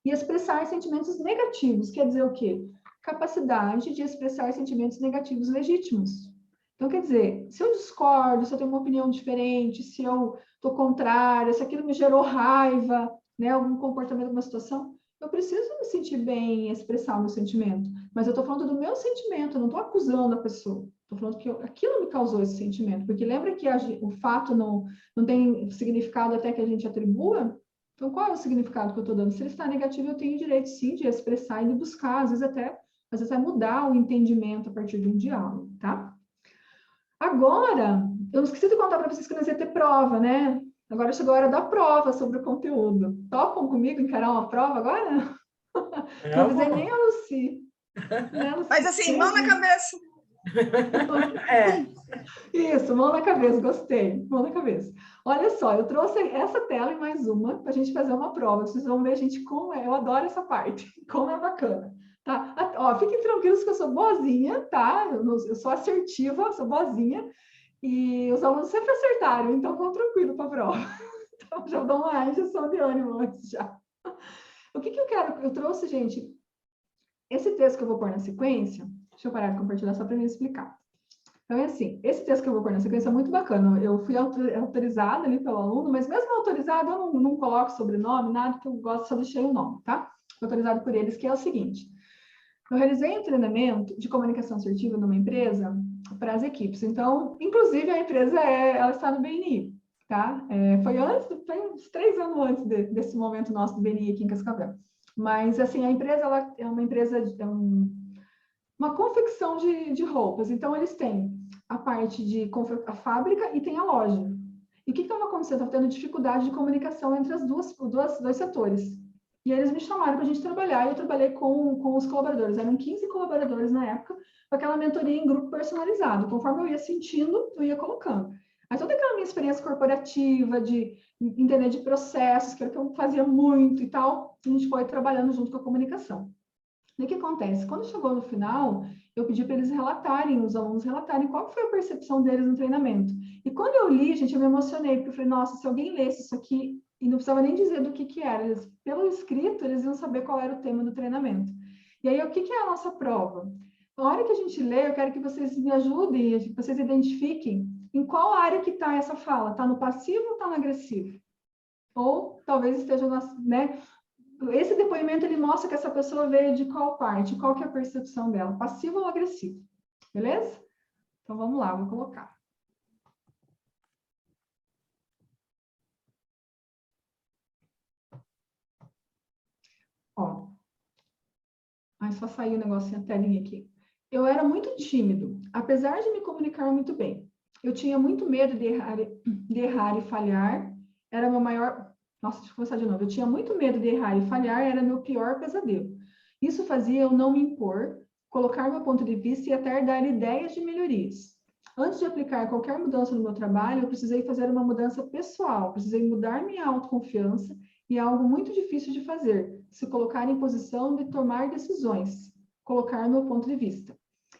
S2: E expressar sentimentos negativos, quer dizer o quê? Capacidade de expressar sentimentos negativos legítimos. Então, quer dizer, se eu discordo, se eu tenho uma opinião diferente, se eu estou contrária, se aquilo me gerou raiva, né, algum comportamento, alguma situação, eu preciso me sentir bem e expressar o meu sentimento. Mas eu estou falando do meu sentimento, eu não estou acusando a pessoa. Estou falando que aquilo me causou esse sentimento. Porque lembra que o fato não tem significado até que a gente atribua? Então, qual é o significado que eu estou dando? Se ele está negativo, eu tenho direito, sim, de expressar e de buscar, às vezes até mudar o entendimento a partir de um diálogo, tá? Agora, eu não esqueci de contar para vocês que nós ia ter prova, né? Agora chegou a hora da prova sobre o conteúdo. Topam comigo encarar uma prova agora? Não avisei nem a Lucy. Né, Lucy?
S3: Mas assim, mão na cabeça.
S2: Isso, mão na cabeça, gostei. Mão na cabeça. Olha só, eu trouxe essa tela e mais uma para a gente fazer uma prova. Vocês vão ver, a gente, como é. Eu adoro essa parte, como é bacana. Tá? Ó, fiquem tranquilos que eu sou boazinha, tá? Eu sou assertiva, sou boazinha. E os alunos sempre acertaram, então vão tranquilo para a prova. Então, já dou uma injeção de ânimo antes já. O que eu quero? Eu trouxe, gente, esse texto que eu vou pôr na sequência. Deixa eu parar de compartilhar só para me explicar. Então, é assim, esse texto que eu vou pôr na sequência é muito bacana. Eu fui autorizada ali pelo aluno, mas mesmo autorizada, eu não coloco sobrenome, nada, que eu gosto, só deixei o nome, tá? Fui autorizada por eles, que é o seguinte. Eu realizei um treinamento de comunicação assertiva numa empresa para as equipes. Então, inclusive, a empresa ela está no BNI, tá? Foi uns 3 anos antes desse momento nosso do BNI aqui em Cascavel. Mas, assim, a empresa ela é uma empresa, uma confecção de roupas. Então, eles têm a parte de a fábrica e tem a loja. E o que estava acontecendo? Estava tendo dificuldade de comunicação entre os dois setores. E aí eles me chamaram para a gente trabalhar, e eu trabalhei com os colaboradores. Eram 15 colaboradores na época, com aquela mentoria em grupo personalizado. Conforme eu ia sentindo, eu ia colocando. Aí toda aquela minha experiência corporativa, de entender de processos, que era o que eu fazia muito e tal, a gente foi trabalhando junto com a comunicação. E o que acontece? Quando chegou no final, eu pedi para eles relatarem, os alunos relatarem qual foi a percepção deles no treinamento. E quando eu li, gente, eu me emocionei, porque eu falei, nossa, se alguém lesse isso aqui, e não precisava nem dizer do que era, pelo escrito, eles iam saber qual era o tema do treinamento. E aí, o que é a nossa prova? Na hora que a gente lê, eu quero que vocês me ajudem, que vocês identifiquem em qual área que está essa fala. Está no passivo ou está no agressivo? Ou talvez esteja, né? Esse depoimento, ele mostra que essa pessoa veio de qual parte, qual que é a percepção dela, passivo ou agressivo, beleza? Então, vamos lá, vou colocar. Ó, só saiu o negocinho, a telinha aqui. Eu era muito tímido, apesar de me comunicar muito bem. Eu tinha muito medo de errar e falhar, era meu maior... Nossa, deixa eu começar de novo. Eu tinha muito medo de errar e falhar, era meu pior pesadelo. Isso fazia eu não me impor, colocar meu ponto de vista e até dar ideias de melhorias. Antes de aplicar qualquer mudança no meu trabalho, eu precisei fazer uma mudança pessoal, precisei mudar minha autoconfiança, e é algo muito difícil de fazer, se colocar em posição de tomar decisões, colocar meu ponto de vista.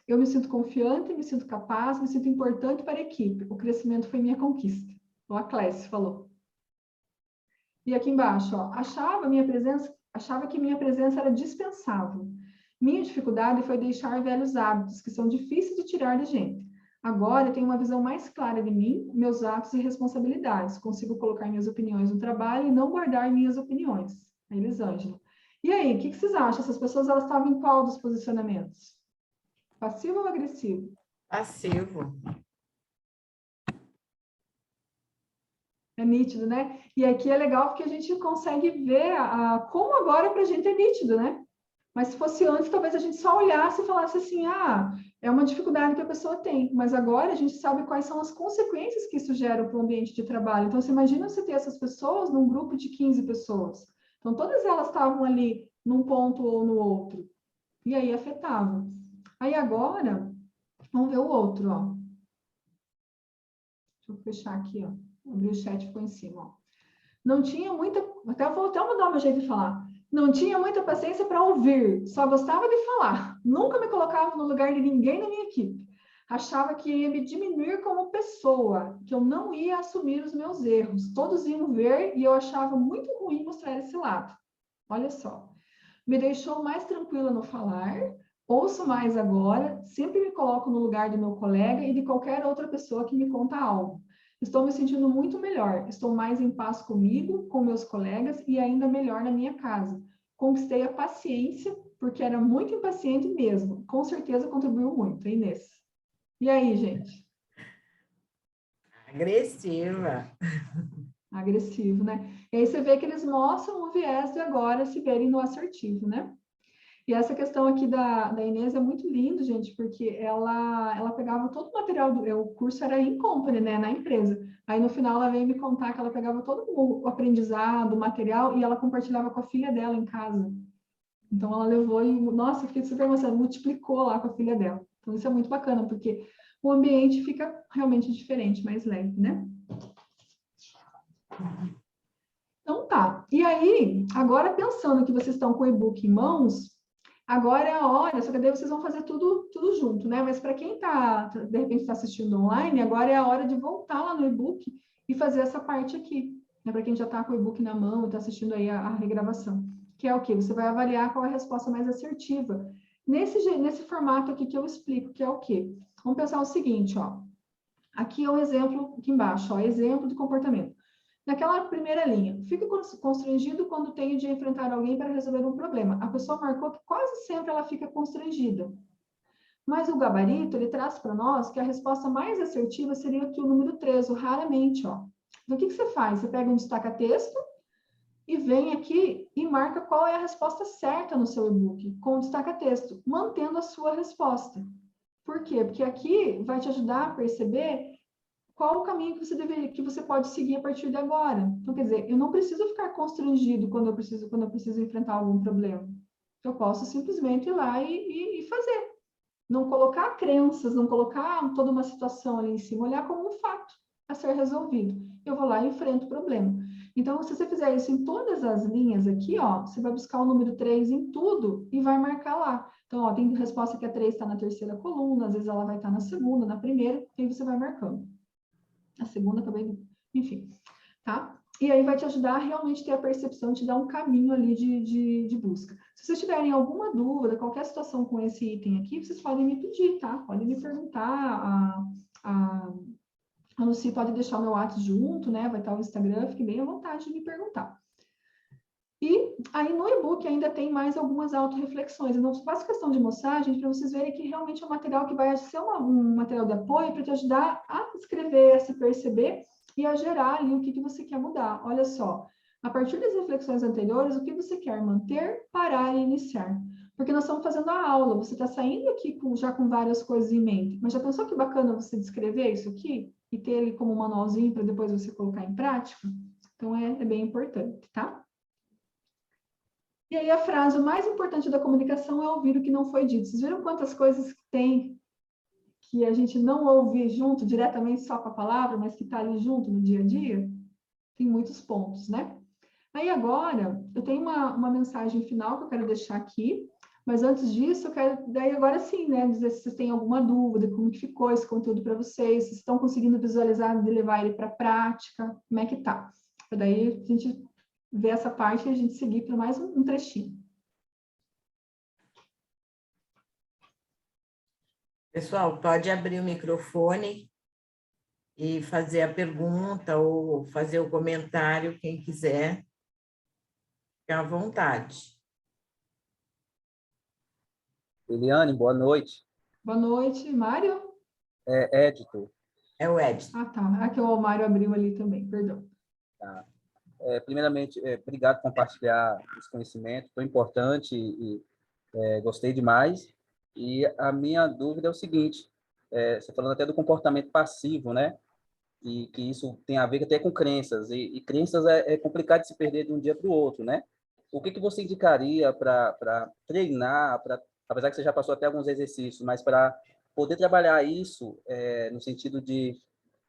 S2: Eu me sinto confiante, me sinto capaz, me sinto importante para a equipe. O crescimento foi minha conquista. O Aclésio falou. E aqui embaixo, ó, achava que minha presença era dispensável. Minha dificuldade foi deixar velhos hábitos, que são difíceis de tirar da gente. Agora eu tenho uma visão mais clara de mim, meus atos e responsabilidades. Consigo colocar minhas opiniões no trabalho e não guardar minhas opiniões. A Elisângela. E aí, o que vocês acham? Essas pessoas, elas estavam em qual dos posicionamentos? Passivo ou agressivo?
S1: Passivo.
S2: É nítido, né? E aqui é legal porque a gente consegue ver como agora para a gente é nítido, né? Mas se fosse antes, talvez a gente só olhasse e falasse assim, é uma dificuldade que a pessoa tem. Mas agora a gente sabe quais são as consequências que isso gera para o ambiente de trabalho. Então, você imagina você ter essas pessoas num grupo de 15 pessoas. Então, todas elas estavam ali num ponto ou no outro. E aí afetava. Aí agora, vamos ver o outro, ó. Deixa eu fechar aqui, ó. Abrir o chat, ficou em cima, ó. não tinha muita, vou até mudar o meu jeito de falar, não tinha muita paciência para ouvir, só gostava de falar, nunca me colocava no lugar de ninguém na minha equipe. Achava que ia me diminuir como pessoa, que eu não ia assumir os meus erros. Todos iam ver e eu achava muito ruim mostrar esse lado. Olha só. Me deixou mais tranquila no falar, ouço mais agora, sempre me coloco no lugar do meu colega e de qualquer outra pessoa que me conta algo. Estou me sentindo muito melhor, estou mais em paz comigo, com meus colegas e ainda melhor na minha casa. Conquistei a paciência, porque era muito impaciente mesmo. Com certeza contribuiu muito, hein, Inês? E aí, gente?
S1: Agressiva.
S2: Agressivo, né? E aí você vê que eles mostram o viés de agora se verem no assertivo, né? E essa questão aqui da Inês é muito lindo, gente, porque ela pegava todo o material, o curso era in company, né, na empresa. Aí no final ela veio me contar que ela pegava todo o aprendizado, o material, e ela compartilhava com a filha dela em casa. Então ela levou e, nossa, eu fiquei super emocionada, multiplicou lá com a filha dela. Então isso é muito bacana, porque o ambiente fica realmente diferente, mais leve, né? Então tá. E aí, agora pensando que vocês estão com o e-book em mãos, agora é a hora, só que daí vocês vão fazer tudo junto, né? Mas para quem está, de repente, está assistindo online, agora é a hora de voltar lá no e-book e fazer essa parte aqui, né? Para quem já está com o e-book na mão e está assistindo aí a regravação. Que é o quê? Você vai avaliar qual é a resposta mais assertiva. Nesse formato aqui que eu explico, que é o quê? Vamos pensar o seguinte, ó. Aqui é o exemplo, aqui embaixo, ó, exemplo de comportamento. Naquela primeira linha, fico constrangido quando tenho de enfrentar alguém para resolver um problema. A pessoa marcou que quase sempre ela fica constrangida. Mas o gabarito, ele traz para nós que a resposta mais assertiva seria aqui o número 3, o raramente, ó. Então, o que você faz? Você pega um destaca-texto e vem aqui e marca qual é a resposta certa no seu e-book, com o destaca-texto, mantendo a sua resposta. Por quê? Porque aqui vai te ajudar a perceber qual o caminho que você pode seguir a partir de agora. Então, quer dizer, eu não preciso ficar constrangido quando eu preciso enfrentar algum problema. Eu posso simplesmente ir lá e fazer. Não colocar crenças, não colocar toda uma situação ali em cima, olhar como um fato a ser resolvido. Eu vou lá e enfrento o problema. Então, se você fizer isso em todas as linhas aqui, ó, você vai buscar o número 3 em tudo e vai marcar lá. Então, ó, tem resposta que a 3 está na terceira coluna, às vezes ela vai estar na segunda, na primeira, e aí você vai marcando. A segunda também, enfim, tá? E aí vai te ajudar a realmente ter a percepção, te dar um caminho ali de busca. Se vocês tiverem alguma dúvida, qualquer situação com esse item aqui, vocês podem me pedir, tá? Podem me perguntar, a Lucy pode deixar o meu WhatsApp junto, né? Vai estar o Instagram, fique bem à vontade de me perguntar. E aí no e-book ainda tem mais algumas autorreflexões. Eu não faço questão de mostrar, gente, para vocês verem que realmente é um material que vai ser um material de apoio para te ajudar a escrever, a se perceber e a gerar ali o que você quer mudar. Olha só, a partir das reflexões anteriores, o que você quer manter, parar e iniciar. Porque nós estamos fazendo a aula, você está saindo aqui já com várias coisas em mente, mas já pensou que bacana você descrever isso aqui e ter ele como um manualzinho para depois você colocar em prática? Então é bem importante, tá? E aí a frase, o mais importante da comunicação é ouvir o que não foi dito. Vocês viram quantas coisas que tem que a gente não ouve junto, diretamente só com a palavra, mas que está ali junto no dia a dia? Tem muitos pontos, né? Aí agora, eu tenho uma mensagem final que eu quero deixar aqui, mas antes disso, eu quero, daí agora sim, né, dizer se vocês têm alguma dúvida, como que ficou esse conteúdo para vocês, se estão conseguindo visualizar e levar ele para a prática, como é que tá? Daí a gente ver essa parte e a gente seguir para mais um trechinho.
S1: Pessoal, pode abrir o microfone e fazer a pergunta ou fazer o comentário, quem quiser. Fique à vontade.
S5: Eliane, boa noite.
S2: Boa noite, Mário?
S5: É Edito.
S1: É o Edson.
S2: Ah, tá. Aqui o Mário abriu ali também, perdão.
S5: Tá. Primeiramente, obrigado por compartilhar esse conhecimento tão importante e gostei demais. E a minha dúvida é o seguinte, você falando até do comportamento passivo, né? E que isso tem a ver até com crenças. E crenças é complicado de se perder de um dia para o outro, né? O que você indicaria para treinar, apesar que você já passou até alguns exercícios, mas para poder trabalhar isso no sentido de,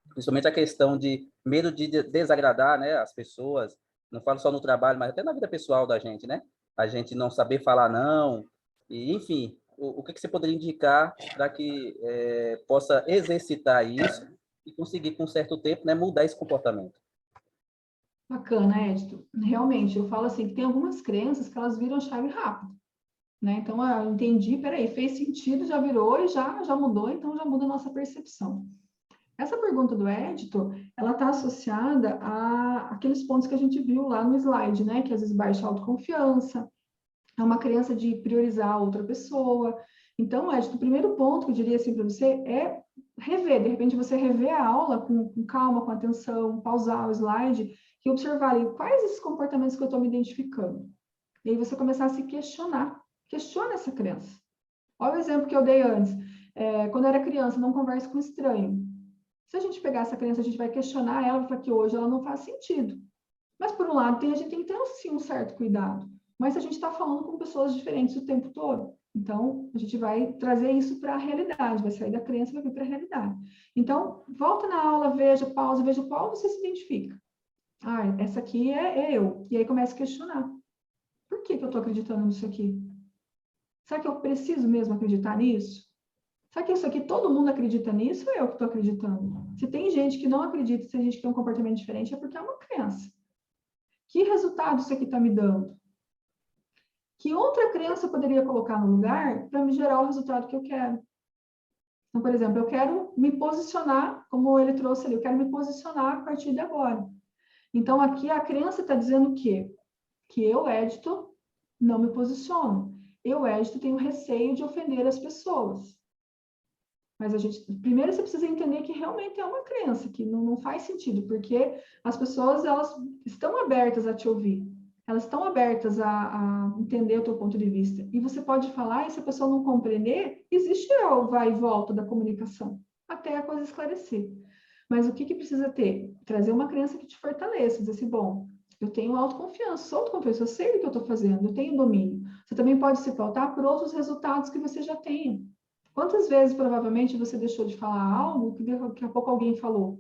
S5: principalmente a questão de medo de desagradar, né, as pessoas, não falo só no trabalho, mas até na vida pessoal da gente, né? A gente não saber falar não, e, enfim, o que você poderia indicar para que possa exercitar isso e conseguir, com um certo tempo, né, mudar esse comportamento?
S2: Bacana, Edito. Realmente, eu falo assim, que tem algumas crenças que elas viram chave rápido, né? Então, eu entendi, peraí, fez sentido, já virou e já mudou, então já muda a nossa percepção. Essa pergunta do Edito, ela está associada a aqueles pontos que a gente viu lá no slide, né? Que às vezes baixa a autoconfiança, é uma crença de priorizar a outra pessoa. Então, Edito, o primeiro ponto que eu diria assim para você é rever, de repente você rever a aula com calma, com atenção, pausar o slide e observar ali quais esses comportamentos que eu estou me identificando. E aí você começar a se questionar. Questiona essa crença. Olha o exemplo que eu dei antes. Quando eu era criança, não converse com estranho. Se a gente pegar essa crença, a gente vai questionar ela, para que hoje ela não faz sentido. Mas, por um lado, a gente tem que ter, sim, um certo cuidado. Mas a gente está falando com pessoas diferentes o tempo todo. Então, a gente vai trazer isso para a realidade, vai sair da crença e vai vir para a realidade. Então, volta na aula, veja qual você se identifica. Essa aqui é eu. E aí começa a questionar. Por que eu estou acreditando nisso aqui? Será que eu preciso mesmo acreditar nisso? Será que isso aqui todo mundo acredita nisso ou eu que estou acreditando? Se tem gente que não acredita, se tem gente que tem um comportamento diferente, é porque é uma crença. Que resultado isso aqui está me dando? Que outra crença eu poderia colocar no lugar para me gerar o resultado que eu quero? Então, por exemplo, eu quero me posicionar, como ele trouxe ali, eu quero me posicionar a partir de agora. Então, aqui a crença está dizendo o quê? Que eu, Edito, não me posiciono. Eu, Edito, tenho receio de ofender as pessoas. Mas primeiro você precisa entender que realmente é uma crença, que não faz sentido, porque as pessoas, elas estão abertas a te ouvir, elas estão abertas a entender o teu ponto de vista. E você pode falar, e se a pessoa não compreender, existe o vai e volta da comunicação, até a coisa esclarecer. Mas o que precisa ter? Trazer uma crença que te fortaleça, dizer assim, bom, eu tenho autoconfiança, sou autoconfiança, eu sei o que eu estou fazendo, eu tenho domínio. Você também pode se pautar por outros resultados que você já tenha. Quantas vezes, provavelmente, você deixou de falar algo que daqui a pouco alguém falou?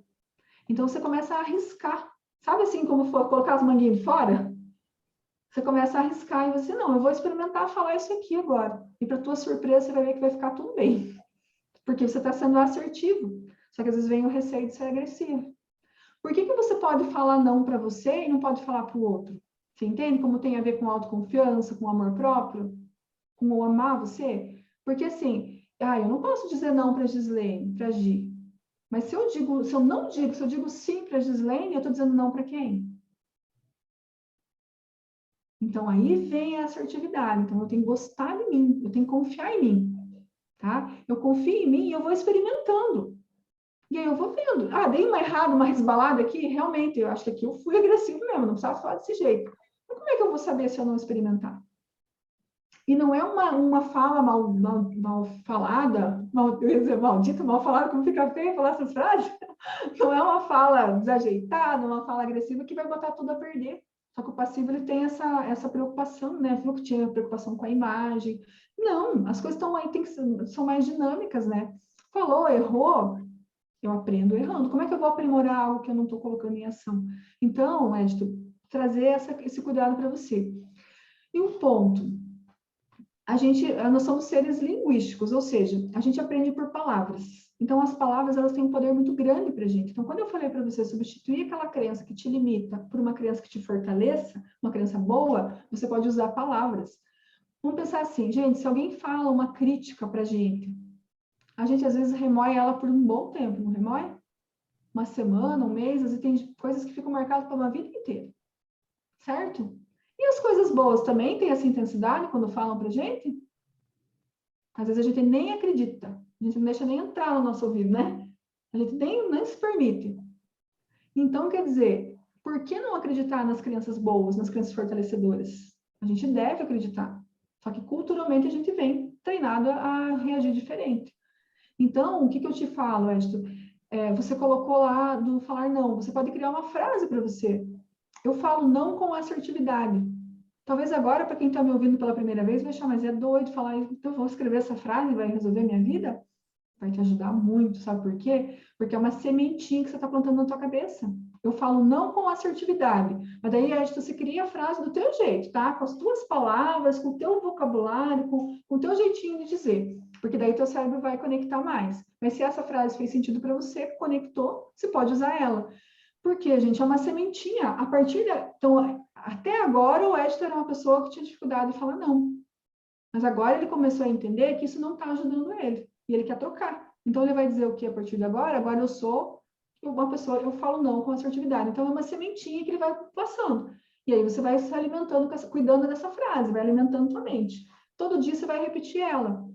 S2: Então, você começa a arriscar. Sabe assim, como for colocar as manguinhas de fora? Você começa a arriscar e você, não, eu vou experimentar falar isso aqui agora. E para tua surpresa, você vai ver que vai ficar tudo bem. Porque você está sendo assertivo. Só que às vezes vem o receio de ser agressivo. Por que você pode falar não para você e não pode falar para o outro? Você entende como tem a ver com autoconfiança, com amor próprio? Com o amar você? Porque assim, eu não posso dizer não para a Gislene, para a Gi. Mas se eu digo sim para a Gislene, eu estou dizendo não para quem? Então, aí vem a assertividade. Então, eu tenho que gostar de mim, eu tenho que confiar em mim, tá? Eu confio em mim e eu vou experimentando. E aí eu vou vendo. Dei uma errada, uma resbalada aqui, realmente, eu acho que aqui eu fui agressivo mesmo, não precisava falar desse jeito. Mas como é que eu vou saber se eu não experimentar? E não é uma fala mal falada, eu ia dizer maldita, mal falada, como fica feio falar essas frases. Não é uma fala desajeitada, uma fala agressiva que vai botar tudo a perder. Só que o passivo ele tem essa preocupação, né? Viu que tinha preocupação com a imagem. Não, as coisas estão aí, são mais dinâmicas, né? Falou, errou, eu aprendo errando. Como é que eu vou aprimorar algo que eu não estou colocando em ação? Então, Edito, trazer esse cuidado para você. E um ponto. Nós somos seres linguísticos, ou seja, a gente aprende por palavras. Então, as palavras, elas têm um poder muito grande para a gente. Então, quando eu falei para você substituir aquela crença que te limita por uma crença que te fortaleça, uma crença boa, você pode usar palavras. Vamos pensar assim, gente, se alguém fala uma crítica para a gente às vezes remoe ela por um bom tempo, não remoe? Uma semana, um mês, às vezes tem coisas que ficam marcadas para uma vida inteira, certo? E as coisas boas também têm essa intensidade quando falam pra gente? Às vezes a gente nem acredita. A gente não deixa nem entrar no nosso ouvido, né? A gente nem se permite. Então, quer dizer, por que não acreditar nas crenças boas, nas crenças fortalecedoras? A gente deve acreditar. Só que culturalmente a gente vem treinado a reagir diferente. Então, o que eu te falo, Edito? Você colocou lá do falar não. Você pode criar uma frase para você. Eu falo não com assertividade. Talvez agora, para quem está me ouvindo pela primeira vez, vai achar, mas é doido falar isso. Então, eu vou escrever essa frase e vai resolver a minha vida? Vai te ajudar muito, sabe por quê? Porque é uma sementinha que você está plantando na tua cabeça. Eu falo não com assertividade, mas daí, Edson, você cria a frase do teu jeito, tá? Com as tuas palavras, com o teu vocabulário, com o teu jeitinho de dizer. Porque daí teu cérebro vai conectar mais. Mas se essa frase fez sentido para você, conectou, você pode usar ela. Porque, gente, é uma sementinha. A partir da... Então, até agora, o Edson era uma pessoa que tinha dificuldade de falar não. Mas agora ele começou a entender que isso não está ajudando ele. E ele quer trocar. Então, ele vai dizer o que a partir de agora? Agora eu sou uma pessoa, eu falo não com assertividade. Então, é uma sementinha que ele vai passando. E aí você vai se alimentando, cuidando dessa frase, vai alimentando tua mente. Todo dia você vai repetir ela.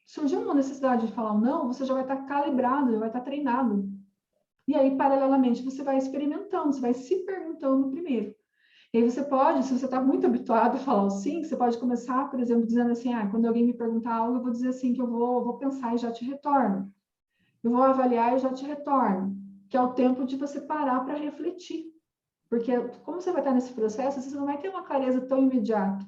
S2: Surgiu uma necessidade de falar um não, você já vai estar calibrado, já vai estar treinado. E aí, paralelamente, você vai experimentando, você vai se perguntando primeiro. E aí você pode, se você está muito habituado a falar o sim, você pode começar, por exemplo, dizendo assim, quando alguém me perguntar algo, eu vou dizer assim, que eu vou pensar e já te retorno. Eu vou avaliar e já te retorno. Que é o tempo de você parar para refletir. Porque como você vai estar nesse processo, você não vai ter uma clareza tão imediata.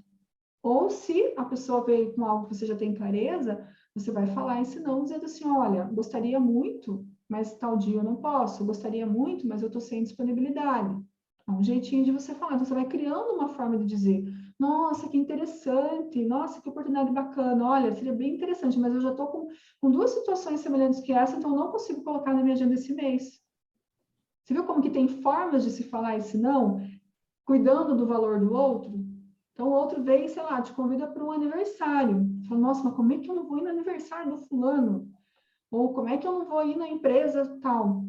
S2: Ou se a pessoa veio com algo que você já tem clareza, você vai falar esse não, dizendo assim, olha, gostaria muito, mas tal dia eu não posso. Gostaria muito, mas eu estou sem disponibilidade. É um jeitinho de você falar. Então, você vai criando uma forma de dizer, nossa, que interessante, nossa, que oportunidade bacana, olha, seria bem interessante, mas eu já estou com duas situações semelhantes que essa, então eu não consigo colocar na minha agenda esse mês. Você viu como que tem formas de se falar esse não, cuidando do valor do outro? Então, o outro vem, sei lá, te convida para um aniversário. Fala, nossa, mas como é que eu não vou ir no aniversário do fulano? Ou como é que eu não vou ir na empresa tal?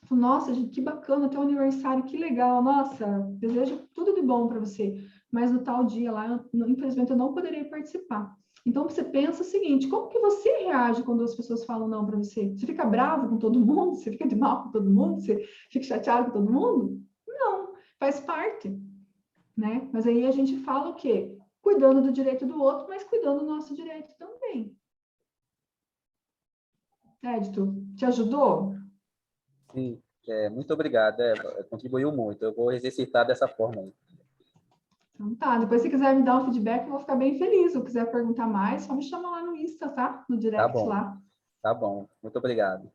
S2: Nossa, gente, que bacana, teu aniversário, que legal. Nossa, desejo tudo de bom para você. Mas no tal dia lá, infelizmente, eu não poderei participar. Então, você pensa o seguinte, como que você reage quando as pessoas falam não para você? Você fica bravo com todo mundo? Você fica de mal com todo mundo? Você fica chateado com todo mundo? Não, faz parte, né? Mas aí a gente fala o quê? Cuidando do direito do outro, mas cuidando do nosso direito também. Edito, te ajudou?
S5: Sim, muito obrigado. Contribuiu muito. Eu vou exercitar dessa forma aí.
S2: Então tá, depois se quiser me dar um feedback, eu vou ficar bem feliz. Se eu quiser perguntar mais, só me chama lá no Insta, tá? No
S5: Tá
S2: direct
S5: bom,
S2: lá.
S5: tá bom. Muito obrigado.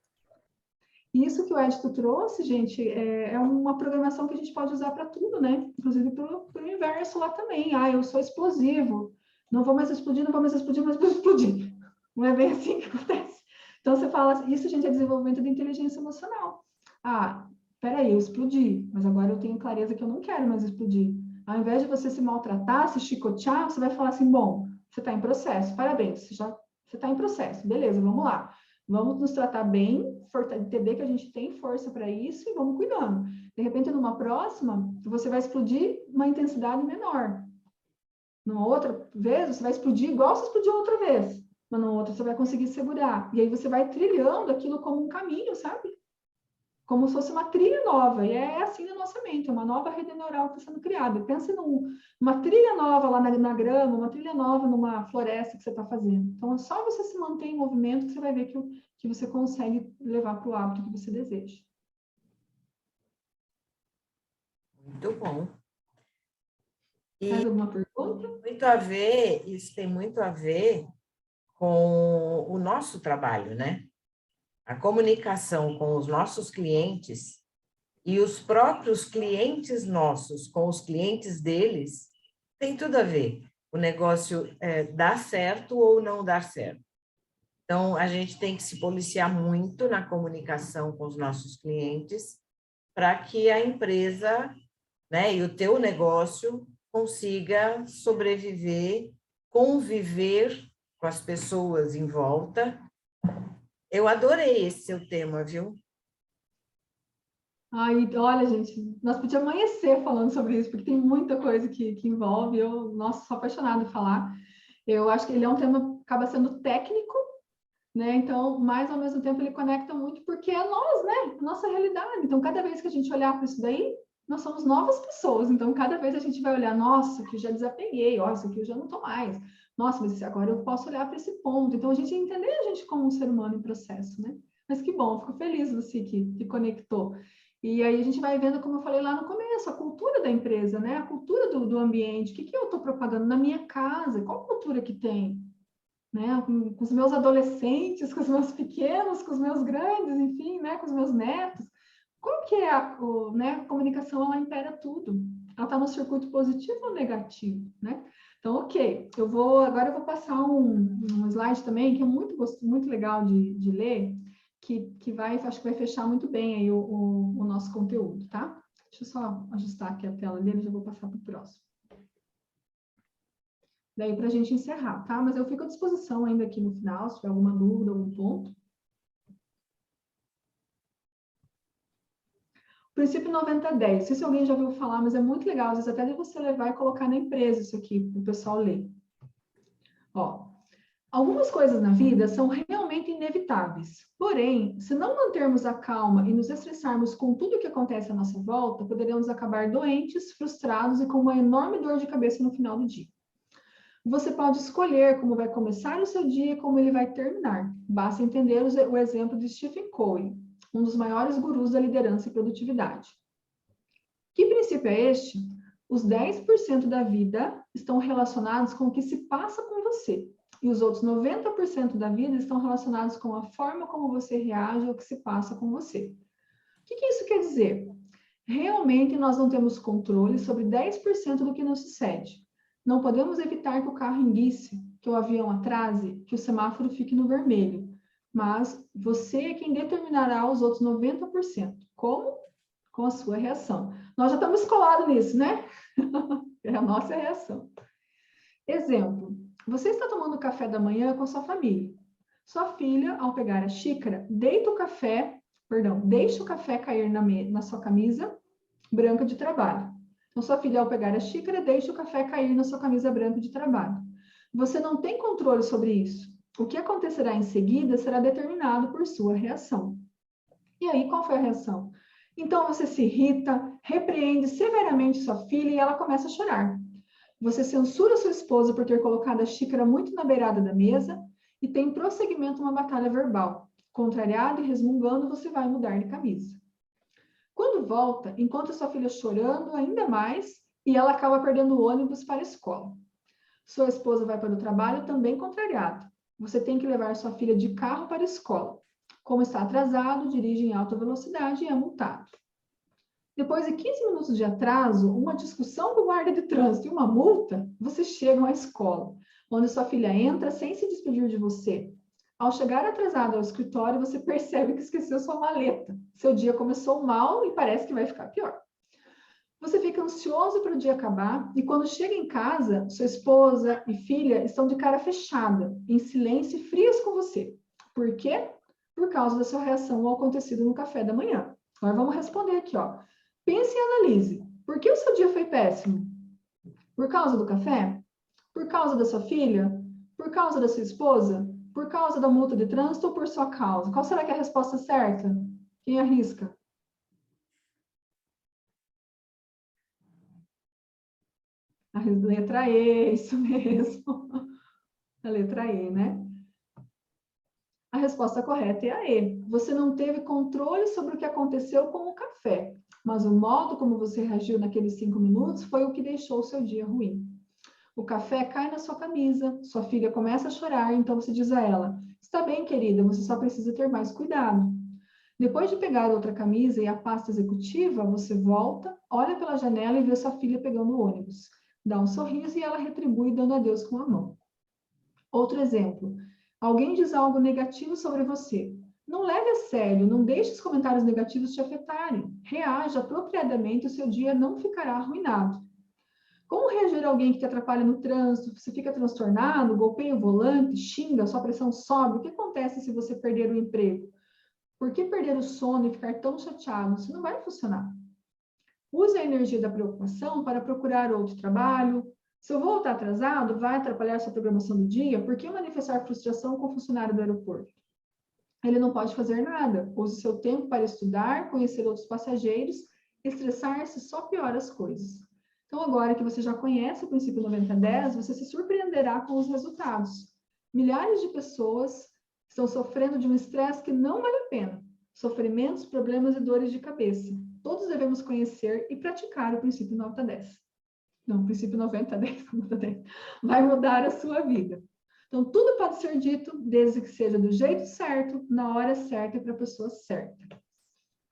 S2: E isso que o Edito trouxe, gente, é uma programação que a gente pode usar para tudo, né? Inclusive para o inverso lá também. Eu sou explosivo. Não vou mais explodir, não vou mais explodir, mas vou explodir. Não é bem assim que acontece. Então você fala, isso, gente, é desenvolvimento de inteligência emocional. Peraí, eu explodi, mas agora eu tenho clareza que eu não quero mais explodir. Ao invés de você se maltratar, se chicotear, você vai falar assim, bom, você está em processo, parabéns, você está em processo, beleza, vamos lá. Vamos nos tratar bem, entender que a gente tem força para isso e vamos cuidando. De repente, numa próxima, você vai explodir uma intensidade menor. Numa outra vez, você vai explodir igual você explodiu outra vez. Mas na outra, você vai conseguir segurar. E aí você vai trilhando aquilo como um caminho, sabe? Como se fosse uma trilha nova, e é assim na nossa mente, é uma nova rede neural que está sendo criada. Pense numa trilha nova lá na grama, uma trilha nova numa floresta que você está fazendo. Então, é só você se manter em movimento que você vai ver que você consegue levar para o hábito que você deseja.
S1: Muito bom.
S2: Mais alguma pergunta?
S1: Muito a ver, isso tem muito a ver com o nosso trabalho, né? A comunicação com os nossos clientes e os próprios clientes nossos com os clientes deles tem tudo a ver. O negócio dar certo ou não dar certo. Então, a gente tem que se policiar muito na comunicação com os nossos clientes para que a empresa, né, e o teu negócio consiga sobreviver, conviver com as pessoas em volta. Eu adorei esse seu tema, viu?
S2: Olha, gente, nós podíamos amanhecer falando sobre isso, porque tem muita coisa que envolve. Nossa, sou apaixonada em falar. Eu acho que ele é um tema que acaba sendo técnico, né? Então, mas ao mesmo tempo ele conecta muito porque é nós, né? A nossa realidade. Então, cada vez que a gente olhar para isso daí, nós somos novas pessoas. Então, cada vez a gente vai olhar, nossa, que eu já desapeguei, ó, isso aqui eu já não tô mais. Nossa, mas agora eu posso olhar para esse ponto. Então, a gente entender a gente como um ser humano em processo, né? Mas que bom, fico feliz você que conectou. E aí a gente vai vendo, como eu falei lá no começo, a cultura da empresa, né? A cultura do ambiente. O que eu estou propagando na minha casa? Qual cultura que tem? né? Com os meus adolescentes, com os meus pequenos, com os meus grandes, enfim, né? Com os meus netos. Como que é a comunicação, ela impera tudo. Ela está no circuito positivo ou negativo, né? Então, ok, agora eu vou passar um slide também, que é muito legal de ler, que acho que vai fechar muito bem aí o nosso conteúdo, tá? Deixa eu só ajustar aqui a tela dele, já vou passar para o próximo. Daí para a gente encerrar, tá? Mas eu fico à disposição ainda aqui no final, se tiver alguma dúvida, algum ponto. Princípio 90-10, não sei se alguém já ouviu falar, mas é muito legal, às vezes até de você levar e colocar na empresa isso aqui, para o pessoal ler. Ó, algumas coisas na vida são realmente inevitáveis, porém, se não mantermos a calma e nos estressarmos com tudo o que acontece à nossa volta, poderemos acabar doentes, frustrados e com uma enorme dor de cabeça no final do dia. Você pode escolher como vai começar o seu dia e como ele vai terminar. Basta entender o exemplo de Stephen Covey, um dos maiores gurus da liderança e produtividade. Que princípio é este? Os 10% da vida estão relacionados com o que se passa com você, e os outros 90% da vida estão relacionados com a forma como você reage ao que se passa com você. O que isso quer dizer? Realmente nós não temos controle sobre 10% do que nos sucede. Não podemos evitar que o carro enguice, que o avião atrase, que o semáforo fique no vermelho. Mas você é quem determinará os outros 90%. Como? Com a sua reação. Nós já estamos colados nisso, né? É a nossa reação. Exemplo. Você está tomando café da manhã com sua família. Sua filha, ao pegar a xícara, deixa o café cair na sua camisa branca de trabalho. Então, sua filha, ao pegar a xícara, deixa o café cair na sua camisa branca de trabalho. Você não tem controle sobre isso. O que acontecerá em seguida será determinado por sua reação. E aí, qual foi a reação? Então, você se irrita, repreende severamente sua filha e ela começa a chorar. Você censura sua esposa por ter colocado a xícara muito na beirada da mesa e tem prosseguimento uma batalha verbal. Contrariado e resmungando, você vai mudar de camisa. Quando volta, encontra sua filha chorando ainda mais e ela acaba perdendo o ônibus para a escola. Sua esposa vai para o trabalho também contrariado. Você tem que levar sua filha de carro para a escola. Como está atrasado, dirige em alta velocidade e é multado. Depois de 15 minutos de atraso, uma discussão com o guarda de trânsito e uma multa, vocês chegam à escola, onde sua filha entra sem se despedir de você. Ao chegar atrasado ao escritório, você percebe que esqueceu sua maleta. Seu dia começou mal e parece que vai ficar pior. Você fica ansioso para o dia acabar e quando chega em casa, sua esposa e filha estão de cara fechada, em silêncio e frias com você. Por quê? Por causa da sua reação ao acontecido no café da manhã. Agora vamos responder aqui, ó. Pense e analise. Por que o seu dia foi péssimo? Por causa do café? Por causa da sua filha? Por causa da sua esposa? Por causa da multa de trânsito ou por sua causa? Qual será que é a resposta certa? Quem arrisca? A letra E, isso mesmo. A letra E, né? A resposta correta é a E. Você não teve controle sobre o que aconteceu com o café, mas o modo como você reagiu naqueles 5 minutos foi o que deixou o seu dia ruim. O café cai na sua camisa, sua filha começa a chorar, então você diz a ela, está bem, querida, você só precisa ter mais cuidado. Depois de pegar outra camisa e a pasta executiva, você volta, olha pela janela e vê sua filha pegando o ônibus. Dá um sorriso e ela retribui dando adeus com a mão. Outro exemplo. Alguém diz algo negativo sobre você. Não leve a sério, não deixe os comentários negativos te afetarem. Reaja apropriadamente, o seu dia não ficará arruinado. Como reagir a alguém que te atrapalha no trânsito? Você fica transtornado, golpeia o volante, xinga, sua pressão sobe? O que acontece se você perder o emprego? Por que perder o sono e ficar tão chateado? Isso não vai funcionar. Use a energia da preocupação para procurar outro trabalho. Se eu voltar atrasado, vai atrapalhar sua programação do dia? Por que manifestar frustração com o funcionário do aeroporto? Ele não pode fazer nada. Use seu tempo para estudar, conhecer outros passageiros. Estressar-se só piora as coisas. Então, agora que você já conhece o princípio 90-10, você se surpreenderá com os resultados. Milhares de pessoas estão sofrendo de um estresse que não vale a pena. Sofrimentos, problemas e dores de cabeça. Todos devemos conhecer e praticar o princípio 90-10. Não, o princípio 90-10. Vai mudar a sua vida. Então, tudo pode ser dito, desde que seja do jeito certo, na hora certa e para a pessoa certa.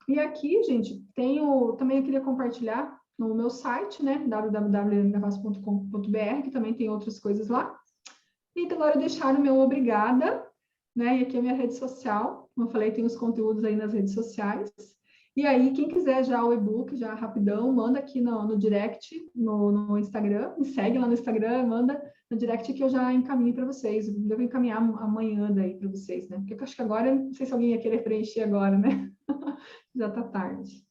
S2: E aqui, gente, também eu queria compartilhar no meu site, né, www.elenegavassi.com.br, que também tem outras coisas lá. E agora deixar o meu obrigada, né, e aqui é a minha rede social, como eu falei, tem os conteúdos aí nas redes sociais. E aí, quem quiser já o e-book, já rapidão, manda aqui no direct, no Instagram, me segue lá no Instagram, manda no direct que eu já encaminho para vocês. Eu devo encaminhar amanhã daí para vocês, né? Porque eu acho que agora, não sei se alguém ia querer preencher agora, né? Já está tarde.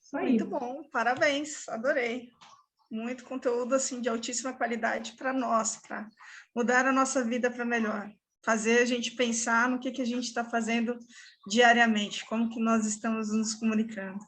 S2: Isso aí.
S3: Muito bom, parabéns, adorei. Muito conteúdo assim de altíssima qualidade para nós, para mudar a nossa vida para melhor. Fazer a gente pensar no que a gente está fazendo diariamente, como que nós estamos nos comunicando.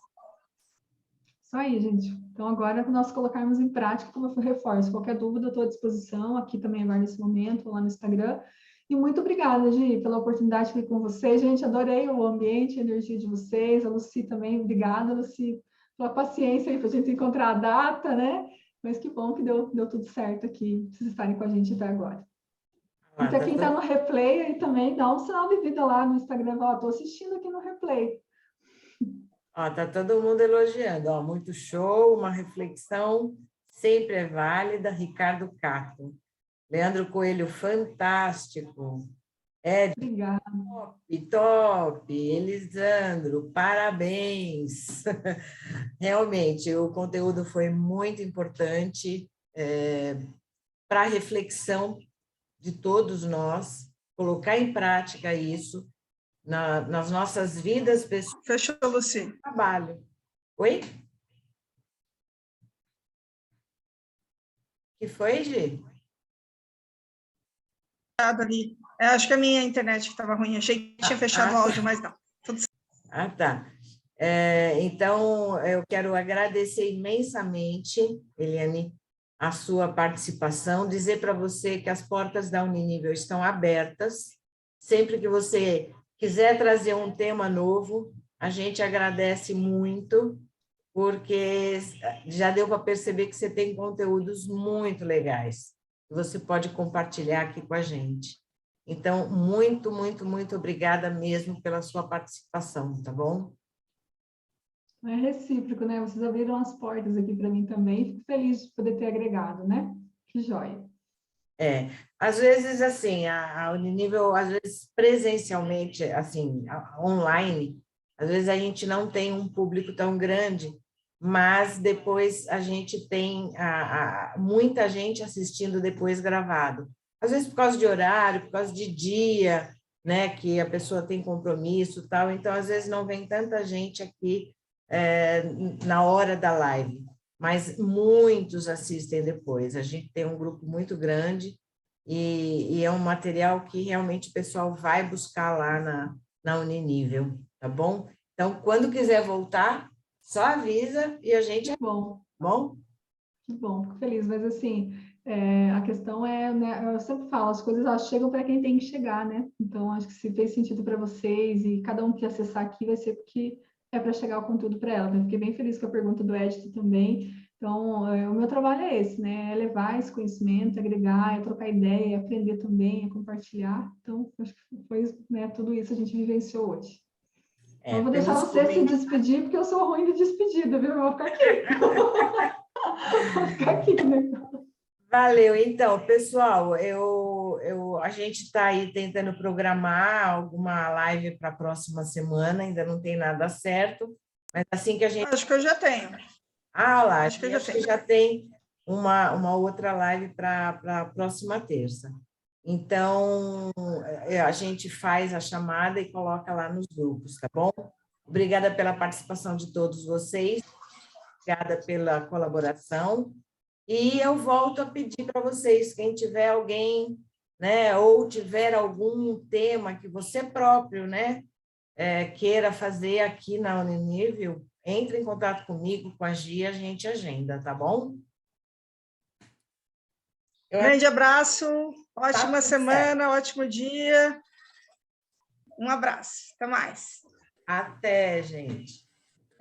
S2: Isso aí, gente. Então, agora, para nós colocarmos em prática, como eu reforço, qualquer dúvida, eu estou à disposição, aqui também vai nesse momento, lá no Instagram. E muito obrigada, Gi, pela oportunidade de estar com vocês. Gente, adorei o ambiente, a energia de vocês. A Lucy também, obrigada, Lucy, pela paciência aí para a gente encontrar a data, né? Mas que bom que deu tudo certo aqui, vocês estarem com a gente até agora. E para quem está no replay, aí também dá um sinal de vida lá no Instagram. Ó, estou assistindo aqui no replay.
S1: Ó, tá todo mundo elogiando, ó, muito show, uma reflexão sempre é válida. Ricardo Cato. Leandro Coelho, fantástico.
S2: Obrigada.
S1: Top. Elisandro, parabéns. Realmente, o conteúdo foi muito importante para a reflexão de todos nós, colocar em prática isso nas nossas vidas pessoais.
S3: Fechou, Lucy.
S1: Trabalho. Oi? Que foi, Gi?
S3: Ali. Acho que a minha internet estava ruim, achei que tinha fechado o áudio, mas não.
S1: Tá. Então, eu quero agradecer imensamente, Eliane, a sua participação, dizer para você que as portas da Uninível estão abertas. Sempre que você quiser trazer um tema novo, a gente agradece muito, porque já deu para perceber que você tem conteúdos muito legais, que você pode compartilhar aqui com a gente. Então, muito, muito, muito obrigada mesmo pela sua participação, tá bom?
S2: É recíproco, né? Vocês abriram as portas aqui para mim também. Fico feliz de poder ter agregado, né? Que joia.
S1: Às vezes, assim, a Uninível, às vezes, presencialmente, assim, online, às vezes a gente não tem um público tão grande, mas depois a gente tem muita gente assistindo depois gravado. Às vezes por causa de horário, por causa de dia, né, que a pessoa tem compromisso e tal, então às vezes não vem tanta gente aqui na hora da live, mas muitos assistem depois. A gente tem um grupo muito grande e é um material que realmente o pessoal vai buscar lá na Uninível, tá bom? Então, quando quiser voltar, só avisa e a gente...
S2: Bom.
S1: Bom?
S2: Que bom, fico feliz. Mas, assim, a questão é, né, eu sempre falo, as coisas elas chegam para quem tem que chegar, né? Então, acho que se fez sentido para vocês e cada um que acessar aqui vai ser porque é para chegar o conteúdo para ela. Eu fiquei bem feliz com a pergunta do Edito também. Então, o meu trabalho é esse, né? É levar esse conhecimento, agregar, é trocar ideia, é aprender também, é compartilhar. Então, acho que foi, né, tudo isso a gente vivenciou hoje. Então, eu vou deixar você se despedir, porque eu sou ruim de despedida, viu? Eu vou ficar aqui. Vou ficar aqui, né?
S1: Valeu. Então, pessoal, a gente está aí tentando programar alguma live para a próxima semana, ainda não tem nada certo, mas assim que a gente...
S3: Acho que eu já tenho.
S1: Lá,
S3: acho que eu
S1: já tem uma outra live para a próxima terça. Então, a gente faz a chamada e coloca lá nos grupos, tá bom? Obrigada pela participação de todos vocês, obrigada pela colaboração. E eu volto a pedir para vocês, quem tiver alguém, né, ou tiver algum tema que você próprio, né, queira fazer aqui na Uninível, entre em contato comigo, com a Gia, a gente agenda, tá bom?
S3: Grande abraço, ótima semana, ótimo dia. Um abraço, até mais.
S1: Até, gente.